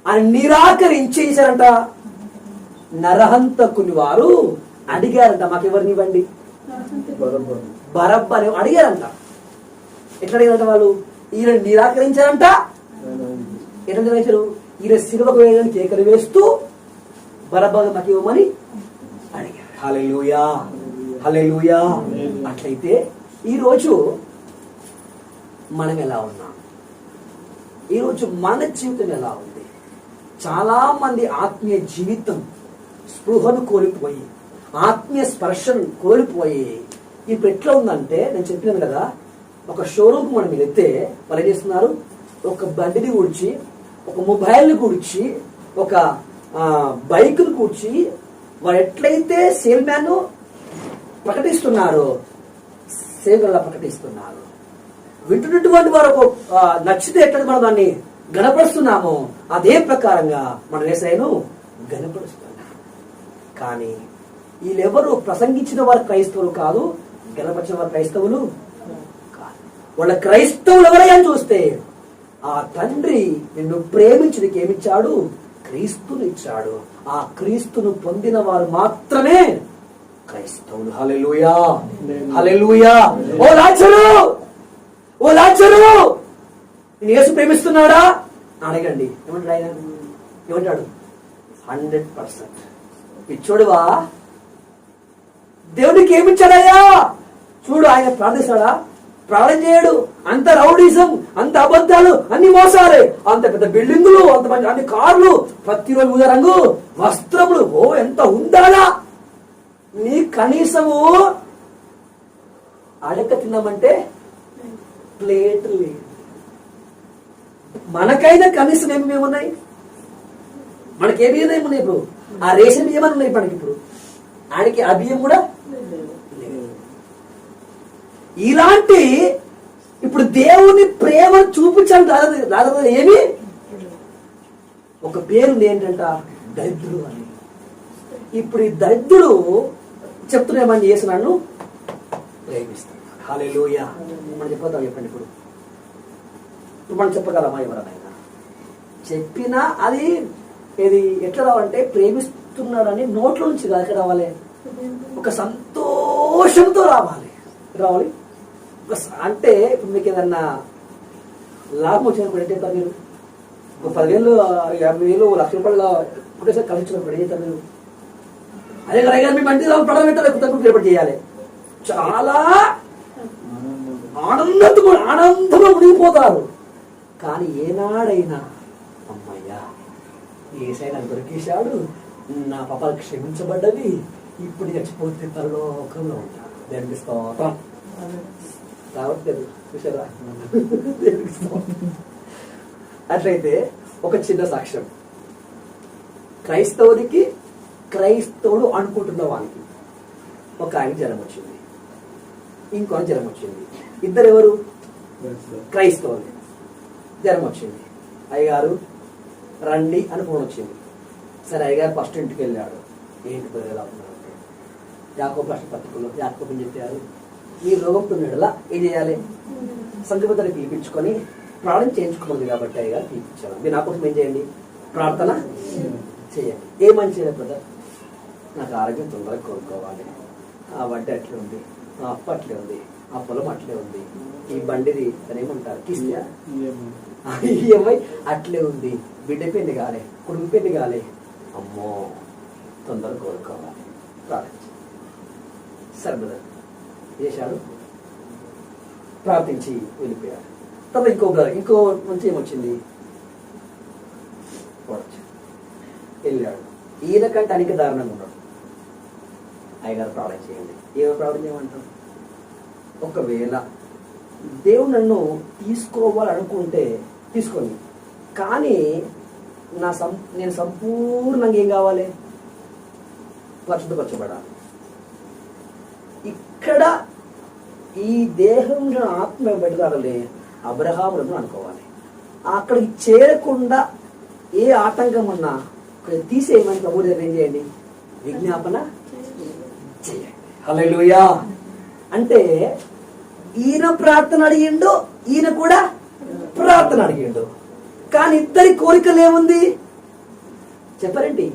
అని నిరాకరించేశారంట. నరహంతకుని వారు అడిగారంట, మాకు ఎవరిని ఇవ్వండి, బరబ్బని అడిగారంట. ఎట్లా అడిగారంట వాళ్ళు? ఈయన నిరాకరించారంట. ఎట్లా నిరాకరించారు? ఈయన సిలువకు వేయడానికి కేకలు వేస్తూ బరబ్బగా మాకు ఇవ్వమని అడిగారు. హల్లెలూయా, హల్లెలూయా. అట్లయితే ఈరోజు మనం ఎలా ఉన్నాం? ఈరోజు మన జీవితం ఎలా ఉంది? చాలా మంది ఆత్మీయ జీవితం స్పృహను కోల్పోయి, ఆత్మీయ స్పర్శను కోల్పోయి ఇప్పుడు ఎట్లా ఉందంటే, నేను చెప్పినాను కదా, ఒక షోరూమ్కి మనం వెళ్తే వాళ్ళు ఏం చేస్తున్నారు? ఒక బండిని కూర్చి, ఒక మొబైల్ని కూర్చి, ఒక బైక్ను కూర్చి, వాళ్ళు ఎట్లయితే సేల్ మ్యాన్ ప్రకటిస్తున్నారు, సేవలా ప్రకటిస్తున్నారు. వింటున్నటువంటి వారు నచ్చితే ఎట్లా మనం దాన్ని గణపరుస్తున్నాము, అదే ప్రకారంగా మన యేసయ్యను గణపరుస్తున్నాం. కానీ వీళ్ళెవరు ప్రసంగించిన వారు క్రైస్తవులు కాదు, గణపరిచిన వారు క్రైస్తవులు కాదు. వాళ్ళ క్రైస్తవులు ఎవరైనా చూస్తే ఆ తండ్రి నిన్ను ప్రేమించడానికి ఏమిచ్చాడు? క్రీస్తుని ఇచ్చాడు. ఆ క్రీస్తును పొందిన వారు మాత్రమే క్రైస్తవులు. హల్లెలూయా, హల్లెలూయా. ఓ లాజరు, ఓ లాజరు, నేను యేసు ప్రేమిస్తున్నాడా అడగండి. ఏమంటాడు ఆయన? ఏమంటాడు? 100%. పిచ్చోడువా, దేవుడికి ఏమిచ్చాడయ్యా? చూడు, ఆయన ప్రార్థిస్తాడా? ప్రార్థన చేయడు. అంత రౌడీజం, అంత అబద్ధాలు, అన్ని మోసాలే, అంత పెద్ద బిల్డింగులు, అంత మంచి అన్ని కార్లు, ప్రతిరోజు ఊదా రంగు వస్త్రములు. ఓ ఎంత ఉండాలా? నీ కనీసము అడక తిన్నామంటే ప్లేట్ లేదు. మనకైనా కనీసం ఏమేమున్నాయి? మనకేమి ఉన్నాయి? ఇప్పుడు ఆ రేషన్ బియ్యం ఉన్నాయి మనకి. ఇప్పుడు ఆయనకి ఆ బియ్యం కూడా ఇలాంటి. ఇప్పుడు దేవుని ప్రేమ చూపించాలి రాదు. ఏమి ఒక పేరు ఏంటంట? దరిద్రుడు అని. ఇప్పుడు ఈ దరిద్రుడు చెప్తున్నామని చేసి నన్ను ప్రేమిస్తాను. హల్లెలూయా. మనం చెప్పొద్దాం, చెప్పండి. ఇప్పుడు మనం చెప్పగలమా? ఎవరైనా చెప్పినా అది ఇది ఎట్లా రావాలంటే ప్రేమిస్తున్నాడని నోట్ల నుంచి కాదు, ఎక్కడ రావాలి, ఒక సంతోషంతో రావాలి. అంటే ఇప్పుడు మీకు ఏదన్నా లాభం వచ్చినప్పుడు ఏం చేస్తారు మీరు? ఒక 10,000 50,000 1,00,000 ఒకటేసారి కలిసి వచ్చినప్పుడు ఏం చేస్తారు మీరు? అదే కదా మీ మంచి పడవ పెట్టాలి, ఏర్పాటు చేయాలి. చాలా ఆనందంగా మునిగిపోతారు. కానీ ఏనాడైనా అమ్మయ్యా ఏసైనా దొరికేశాడు, నా పాపాలు క్షమించబడ్డవి, ఇప్పుడు చచ్చిపోతే పరలోకంలో ఉంటాడు. దేవునికి స్తోత్రం. రావట్లేదు చూసారా? అట్లయితే ఒక చిన్న సాక్ష్యం. క్రైస్తవుడు అనుకుంటున్న వానికి ఒక ఆయన జ్వరం వచ్చింది, ఇంకో జ్వరం వచ్చింది. ఇద్దరు ఎవరు? క్రైస్తవులు. జ్వరం వచ్చింది, అయ్యగారు రండి అని ఫోన్ వచ్చింది. సరే అయ్యగారు ఫస్ట్ ఇంటికి వెళ్ళాడు. ఏంటి ఎలా ఉన్నారంటే యాకోబు రాసిన పత్రికలో యాకోబు ఏం చెప్పారు? ఈ రోగంతో నెడలా ఏం చేయాలి? సంఘబద్ధని పిలిపించుకొని ప్రార్థన చేయించుకోవాలి. కాబట్టి అయ్యగారు పిలిపించారు. మీరు నా కోసం ఏం చేయండి? ప్రార్థన చేయండి. ఏమని చేయాలి బ్రదర్? నాకు ఆరోగ్యం తొందరగా కోరుకోవాలి. ఆ వంట అట్లే ఉంది, ఆ అప్పు అట్లే ఉంది, ఆ పొలం అట్లే ఉంది, ఈ బండిది అని ఏమంటారు కిస్తియా ఈఎంఐ అట్లే ఉంది, బిడ్డ పెళ్లి కాలే, కొడుకు పెళ్లి కాలే, అమ్మో తొందరగా కోరుకోవాలి. ప్రార్థించి సరే బ్రదర్ చేశాడు, ప్రార్థించి వెళ్ళిపోయాడు. తర్వాత ఇంకో మంచి ఏమొచ్చింది, వెళ్ళాడు. ఈయన కంటే అనేక దారుణంగా ఉన్నాడు. అయ్యగారు ప్రార్థన చేయండి. ఏమో ప్రార్థన చేయమంటాం? ఒకవేళ దేవుడు నన్ను తీసుకోవాలనుకుంటే తీసుకొని, కానీ నేను సంపూర్ణంగా ఏం కావాలి? పరిశుద్ధపరచబడాలి. ఇక్కడ ఈ దేహంలో ఆత్మ పెట్టాలి అబ్రహాములను అనుకోవాలి. అక్కడికి చేరకుండా ఏ ఆటంకం ఉన్నా తీసేయమని ప్రభు దగ్గర ఏం చేయండి? విజ్ఞాపన చేయండి. హల్లెలూయా. అంటే ఈయన ప్రార్థన అడిగిండు, ఈయన కూడా ప్రార్థన అడిగిండు. కానీ ఇద్దరి కోరికలు ఏముంది చెప్పారండి?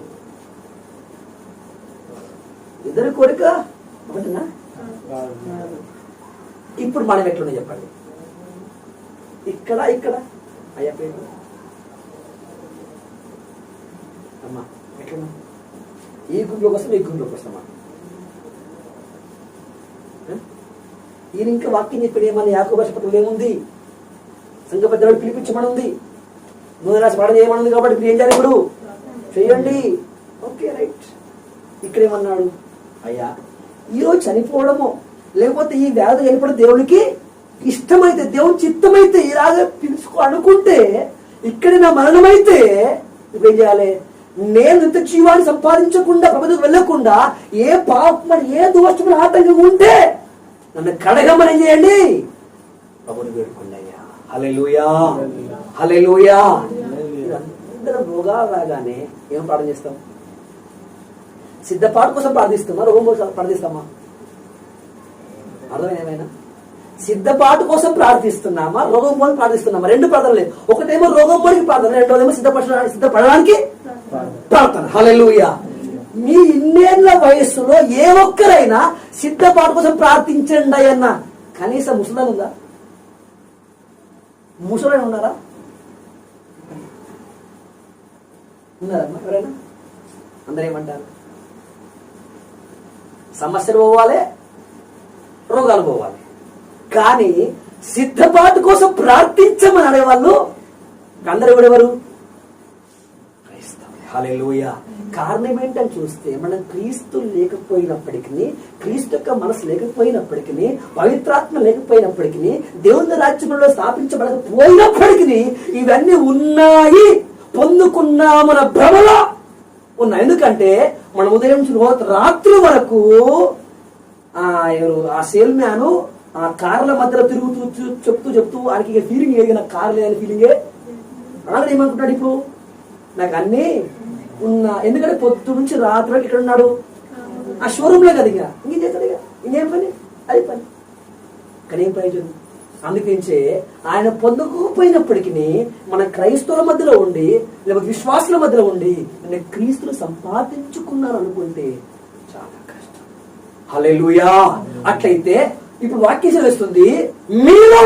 ఇద్దరి కోరిక ఒకటినా? ఇప్పుడు మనం ఎట్లున్నా చెప్పండి? ఇక్కడ అయ్యా పేరు అమ్మా ఎట్లున్నా? ఈ గుంపులోకి వస్తాం, ఈ గుంపులోకి వస్తామా? ఈయన ఇంకా వాక్యం చెప్పాడు ఏమన్నా? యాకోబు రాసిన పత్రికలో ఏముంది? సంఘ పెద్దలు పిలిపించమని ఉంది, నూనె రాసి పాఠం చేయమని ఉంది. కాబట్టి మీరు ఏం చేయాలి? ఇప్పుడు చెయ్యండి. Okay right. ఇక్కడ ఏమన్నాడు? అయ్యా ఈరోజు చనిపోవడము లేకపోతే ఈ వ్యాధి చనిపోవడం దేవునికి ఇష్టమైతే, దేవుని చిత్తమైతే ఇలాగ పిలుచుకో అనుకుంటే, ఇక్కడ నా మరణమైతే ఇప్పుడు ఏం చేయాలి? నేను ఇంత జీవాన్ని సంపాదించకుండా ప్రపంచం వెళ్ళకుండా ఏ పాపం ఏ దోషమైన ఆటంకం ఉంటే నన్ను కడగమని ఏం చేయండి? ప్రభుని వేడుకోండి అయ్యా. హల్లెలూయా, హల్లెలూయా. అందరం రోగాలు రాగానే ఏం ప్రార్థన చేస్తాం? సిద్ధపాటు కోసం ప్రార్థిస్తామా? రోగం కోసం ప్రార్థిస్తామా? అర్థం ఏమైనా? సిద్ధపాటు కోసం ప్రార్థిస్తున్నామా? రోగం కోసం ప్రార్థిస్తున్నామా? రెండు ప్రార్థనలే. ఒకటేమో రోగం పోలికి ప్రార్థన, రెండోదేమో సిద్ధపడడానికి ప్రార్థన. హల్లెలూయా. మీ ఇన్నేళ్ల వయస్సులో ఏ ఒక్కరైనా సిద్ధపాటు కోసం ప్రార్థించండి అన్న కనీసం ముసలాలు ఉందా? ముసలాలు ఉన్నారా? ఉన్నారమ్మా ఎవరైనా? అందరూ ఏమంటారు? సమస్యలు పోవాలి, రోగాలు పోవాలి, కానీ సిద్ధపాటు కోసం ప్రార్థించమని అడేవాళ్ళు అందరూ ఎవరెవరు? క్రైస్తవులు. హల్లెలూయా. కారణం ఏంటని చూస్తే, మనం క్రీస్తు లేకపోయినప్పటికీ, క్రీస్తు యొక్క మనసు లేకపోయినప్పటికీ, పవిత్రాత్మ లేకపోయినప్పటికీ, దేవుని రాజ్యంలో స్థాపించబడకపోయినప్పటికీ ఇవన్నీ ఉన్నాయి, పొందుకున్నామన్న భ్రమలో ఉన్నాయి. ఎందుకంటే మనం ఉదయం నుంచి రాత్రి వరకు ఆ సేల్ మ్యాన్ ఆ కార్ల మధ్యలో తిరుగుతూ చెప్తూ ఆయనకి ఫీలింగ్ ఏది? నాకు కార్ లేదని ఫీలింగే. ఆల్రెడీ ఏమనుకుంటాడు? ఇప్పుడు నాకు అన్నీ ఉన్నా, ఎందుకంటే పొద్దు నుంచి రాత్రి వరకు ఇక్కడ ఉన్నాడు, ఆ షోరూమ్ లో కదా. ఇంకేం చేస్తాడు? ఇంకేం పని? అది పని. కానీ ఏం ప్రయోజనం? అందుకించే ఆయన పొందకపోయినప్పటికీ మన క్రైస్తవుల మధ్యలో ఉండి లేకపోతే విశ్వాసుల మధ్యలో ఉండి నేను క్రీస్తును సంపాదించుకున్నాను అనుకుంటే చాలా కష్టం. హల్లెలూయా. అట్లయితే ఇప్పుడు వాక్యం సెలవిస్తుంది, మీరు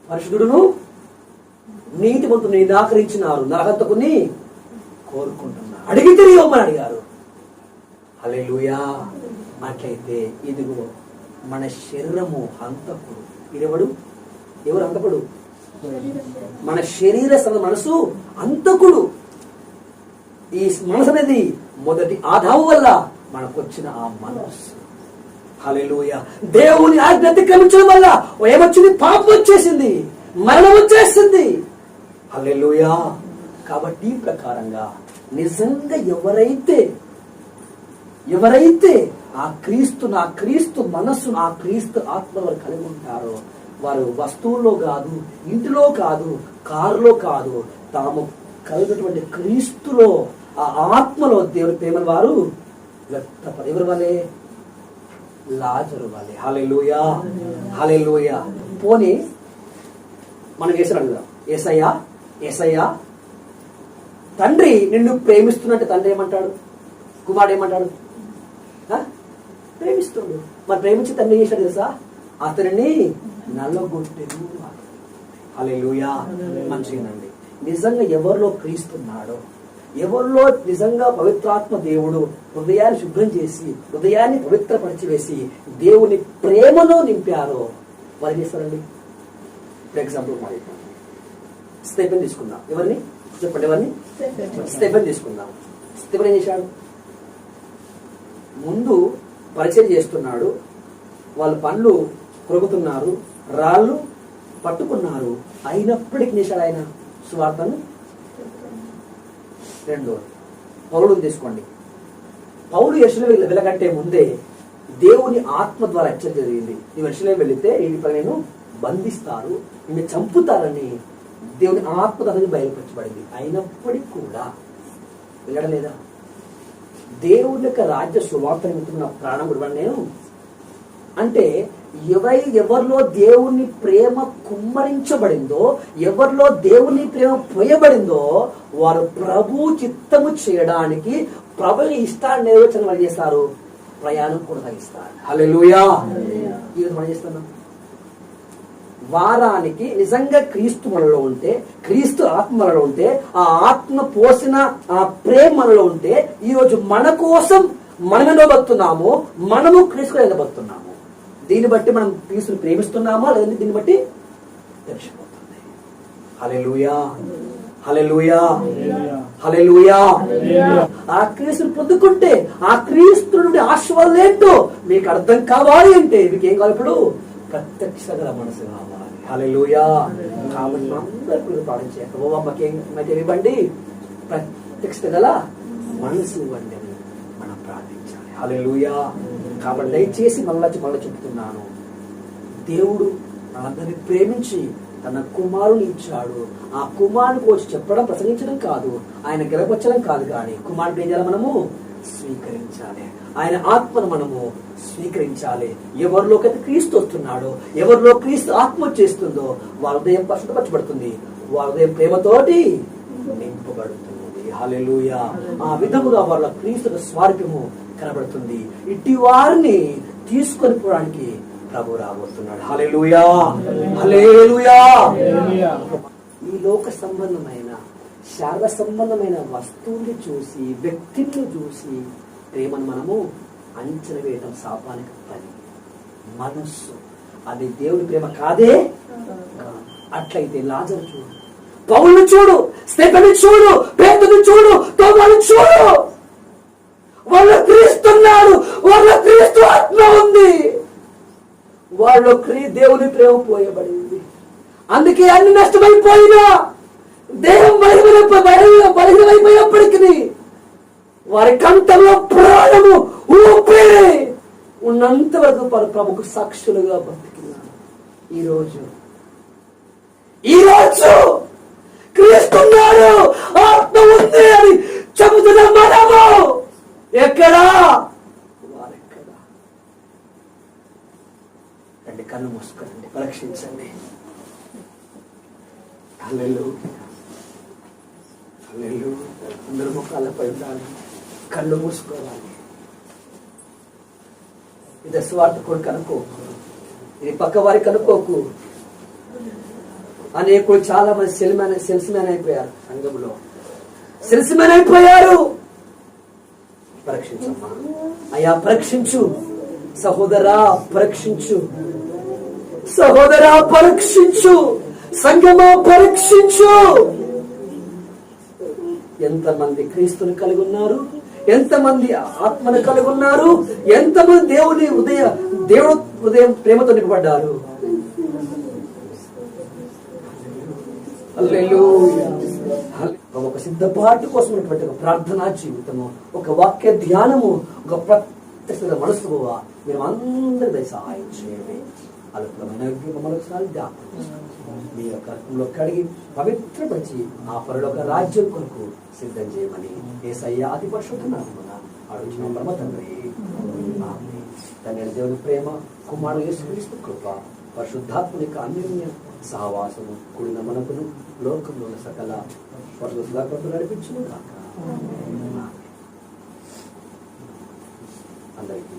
పరిశుద్ధుడును నీతిమంతుని నిరాకరించినారు, నరహంతకుని కోరుకుంటున్నారు, అడిగితే ఇవ్వమని అడిగారు. హల్లెలూయా. అట్లయితే ఇదిగో మన శరీరము హంతకుడు. ఇదెవడు? ఎవరు హంతకుడు? మన శరీర మనసు హంతకుడు. ఈ మనసు అనేది మొదటి ఆదాము వల్ల మనకు వచ్చిన ఆ మనస్సు. హల్లెలూయా. దేవుని ఆజ్ఞ అతిక్రమించడం వల్ల ఏమొచ్చింది? పాపం వచ్చేసింది, మరణం వచ్చేసింది. హల్లెలూయా. కాబట్టి ఈ ప్రకారంగా నిజంగా ఎవరైతే ఆ క్రీస్తు మనస్సును, ఆ క్రీస్తు ఆత్మ వారు కలిగి ఉంటారో వారు వస్తువుల్లో కాదు, ఇంటిలో కాదు, కారులో కాదు, తాము కలిగినటువంటి క్రీస్తులో ఆ ఆత్మలో దేవుని ప్రేమను వారు వ్యక్తపడ. ఎవరి వలే? లాజరు వలే. హల్లెలూయా. హల్లెలూయా. పోనీ మనం యేసుని అడుగుదాం, యేసయ్యా తండ్రి నిన్ను ప్రేమిస్తున్నట్టు తండ్రి ఏమంటాడు? కుమారుడు ఏమంటాడు? ప్రేమిస్తుడు. మరి ప్రేమించి తండ్రి చేశాడు తెలుసా? అతనిని నల్లగొట్టెను. హల్లెలూయా. మంచిగానండి. నిజంగా ఎవరిలో క్రీస్తున్నాడో, ఎవరిలో నిజంగా పవిత్రాత్మ దేవుడు హృదయాన్ని శుభ్రం చేసి, హృదయాన్ని పవిత్రపరిచి వేసి దేవుని ప్రేమలో నింపారో వాళ్ళు చేస్తారండి. ఫర్ ఎగ్జాంపుల్ మరి స్టెఫెన్ తీసుకుందాం. ఎవరిని చెప్పండి? ఎవరిని? స్టెఫెన్ తీసుకుందాం. స్టెఫెన్ ఏం చేశాడు? ముందు పరిచయం చేస్తున్నాడు, వాళ్ళ పనులు కొరుకుతున్నారు, రాళ్ళు పట్టుకున్నారు, అయినప్పటికీ చేశాడు ఆయన సువార్తను. రెండోది పౌలుని తీసుకోండి. పౌలు యెరూషలేము వెళ్ళకంటే ముందే దేవుని ఆత్మ ద్వారా హెచ్చరిక జరిగింది, నువ్వు యెరూషలేము వెళితే నేను బంధిస్తారు, నిన్ను చంపుతారని దేవుని ఆత్మ ద్వారా బయలుపరచబడింది. అయినప్పటికీ కూడా వెళ్ళడలేదా? దేవుని యొక్క రాజ్య సువార్త నిమిత్తం నా ప్రాణం విడవను నేను అంటే ఎవరిలో దేవుని ప్రేమ కుమ్మరించబడిందో, ఎవరిలో దేవుని ప్రేమ పోయబడిందో వారు ప్రభు చిత్తము చేయడానికి, ప్రభు ఇష్టాన్ని నెరవేర్చడం వాళ్ళు చేస్తారు, ప్రయాణం కొనసాగిస్తారు. హల్లెలూయా. ఈరోజు మనం చేస్తున్నాం. వారానికి నిజంగా క్రీస్తు మనలో ఉంటే, క్రీస్తు ఆత్మ మనలో ఉంటే, ఆ ఆత్మ పోసిన ఆ ప్రేమ మనలో ఉంటే, ఈరోజు మన కోసం మనమేదో బతున్నాము, మనము క్రీస్తు ఎలా బతున్నాము. దీన్ని బట్టి మనం క్రీస్తుని ప్రేమిస్తున్నామా లేదంటే దీన్ని బట్టి తెలిసిపోతుంది. హల్లెలూయా. హల్లెలూయా. హల్లెలూయా. ఆ క్రీస్తుని పొందుకుంటే ఆ క్రీస్తు నుండి ఆశీర్వాదాలు ఏంటో మీకు అర్థం కావాలి అంటే మీకు ఏం కావాలి? ఇప్పుడు ప్రత్యక్ష గల మనసు కావాలి. హల్లెలూయా. కాబట్టి అందరూ ప్రార్థన చేయాలి, మాకేమి ఇవ్వండి? ప్రత్యక్ష గల మనసు ఇవ్వండి అని మనం ప్రార్థించాలి. హల్లెలూయా. కాబట్టి దయచేసి మళ్ళా చెప్తున్నాను, దేవుడు మనందరినీ ప్రేమించి తన కుమారుని ఇచ్చాడు. ఆ కుమారునికి వచ్చి చెప్పడం, ప్రసంగించడం కాదు, ఆయన గెలపరచడం కాదు, కానీ కుమారుడు ఏం చేయాలి? మనము స్వీకరించాలి. ఆయన ఆత్మను మనము స్వీకరించాలి. ఎవరిలోకైతే క్రీస్తు వస్తున్నాడో, ఎవరిలో క్రీస్తు ఆత్మ చేస్తుందో వాళ్ళ హృదయం పరిశుద్ధపరచబడుతుంది, వాళ్ళ హృదయం ప్రేమతోటి నింపబడుతుంది. హల్లెలూయా. ఆ విధముగా వాళ్ళ క్రీస్తు స్వారూప్యము కనబడుతుంది. ఇట్టి వారిని తీసుకొని పోవడానికి ప్రభు రాబోతున్నాడు. హల్లెలూయా. హల్లెలూయా. ఈ లోక సంబంధమైన, శారీర సంబంధమైన వస్తువుల్ని చూసి, వ్యక్తిని చూసి ప్రేమను మనము అంచనా వేయడం శాపానికి పని. మనస్సు అది దేవుని ప్రేమ కాదే. అట్లయితే లాజరు చూడు, పౌలును చూడు, స్టెఫెను చూడు, పేతురును చూడు, తోమాను చూడు, వాళ్ళ క్రీస్తున్నారు, వాళ్ళ క్రీస్తు ఆత్మ ఉంది, వాళ్ళు దేవుని ప్రేమ పోయబడింది. అందుకే అన్ని నష్టమైపోయినా, దేహం బలహీనమైపోయినప్పటికీ వారి కంఠంలో ప్రాణము ఊపిరి ఉన్నంత వరకు ప్రభుకు సాక్షులుగా బతికినారు. ఈరోజు క్రీస్తున్నారు, ఆత్మ ఉంది అని చెబుతున్న మనము ఎక్కడా? వారెక్కడా? రండి కన్ను మూసుకోండి, పరీక్షించండి. హల్లెలూయా, హల్లెలూయా. అందరూ ముఖాలపై ఉండాలి, కళ్ళు మూసుకోవాలి. ఇది స్వార్థకుడు కనుకోకు, ఇది పక్క వారికి కనుకోకు. అనేకులు చాలా మంది సెల్స్ మ్యాన్ అయిపోయారు, సంఘంలో సెల్స్ మ్యాన్ అయిపోయారు. పరీక్షించమ్మా, అయ్యా పరీక్షించు. సహోదరా పరీక్షించు, సహోదరా పరీక్షించు, సంఘమా పరీక్షించు. ఎంతమంది క్రీస్తుని కలిగి ఉన్నారు, ఎంతమంది ఆత్మను కలిగి ఉన్నారు, ఎంతమంది దేవుడు ఉదయం ప్రేమతో నింపబడ్డారు. హల్లెలూయా. ఒక సిద్ధపాటు కోసం ఉన్నటువంటి ఒక ప్రార్థనా జీవితము, ఒక వాక్య ధ్యానము, ఒక ప్రత్యక్ష మనసు మీరు అందరి సహాయం చేయండి. అల్పమైన మరొకసారి మీ యొక్క రక్తంలో కడిగి పవిత్రపరిచి ఆ పరలోక రాజ్యం కొరకు సిద్ధం చేయమని యేసయ్య అతి పరిశుద్ధ నామమున అడుగుచున్న పరమ తండ్రి. ఆమేన్. తండ్రి దేవుని ప్రేమ, కుమారుడు యేసుక్రీస్తు కృప, పరిశుద్ధాత్మని యొక్క అన్యోన్య సహవాసము కూడిన మనకును లోకంలో సకల పరిశుద్ధులకు నడిపించును కాక. అందరికీ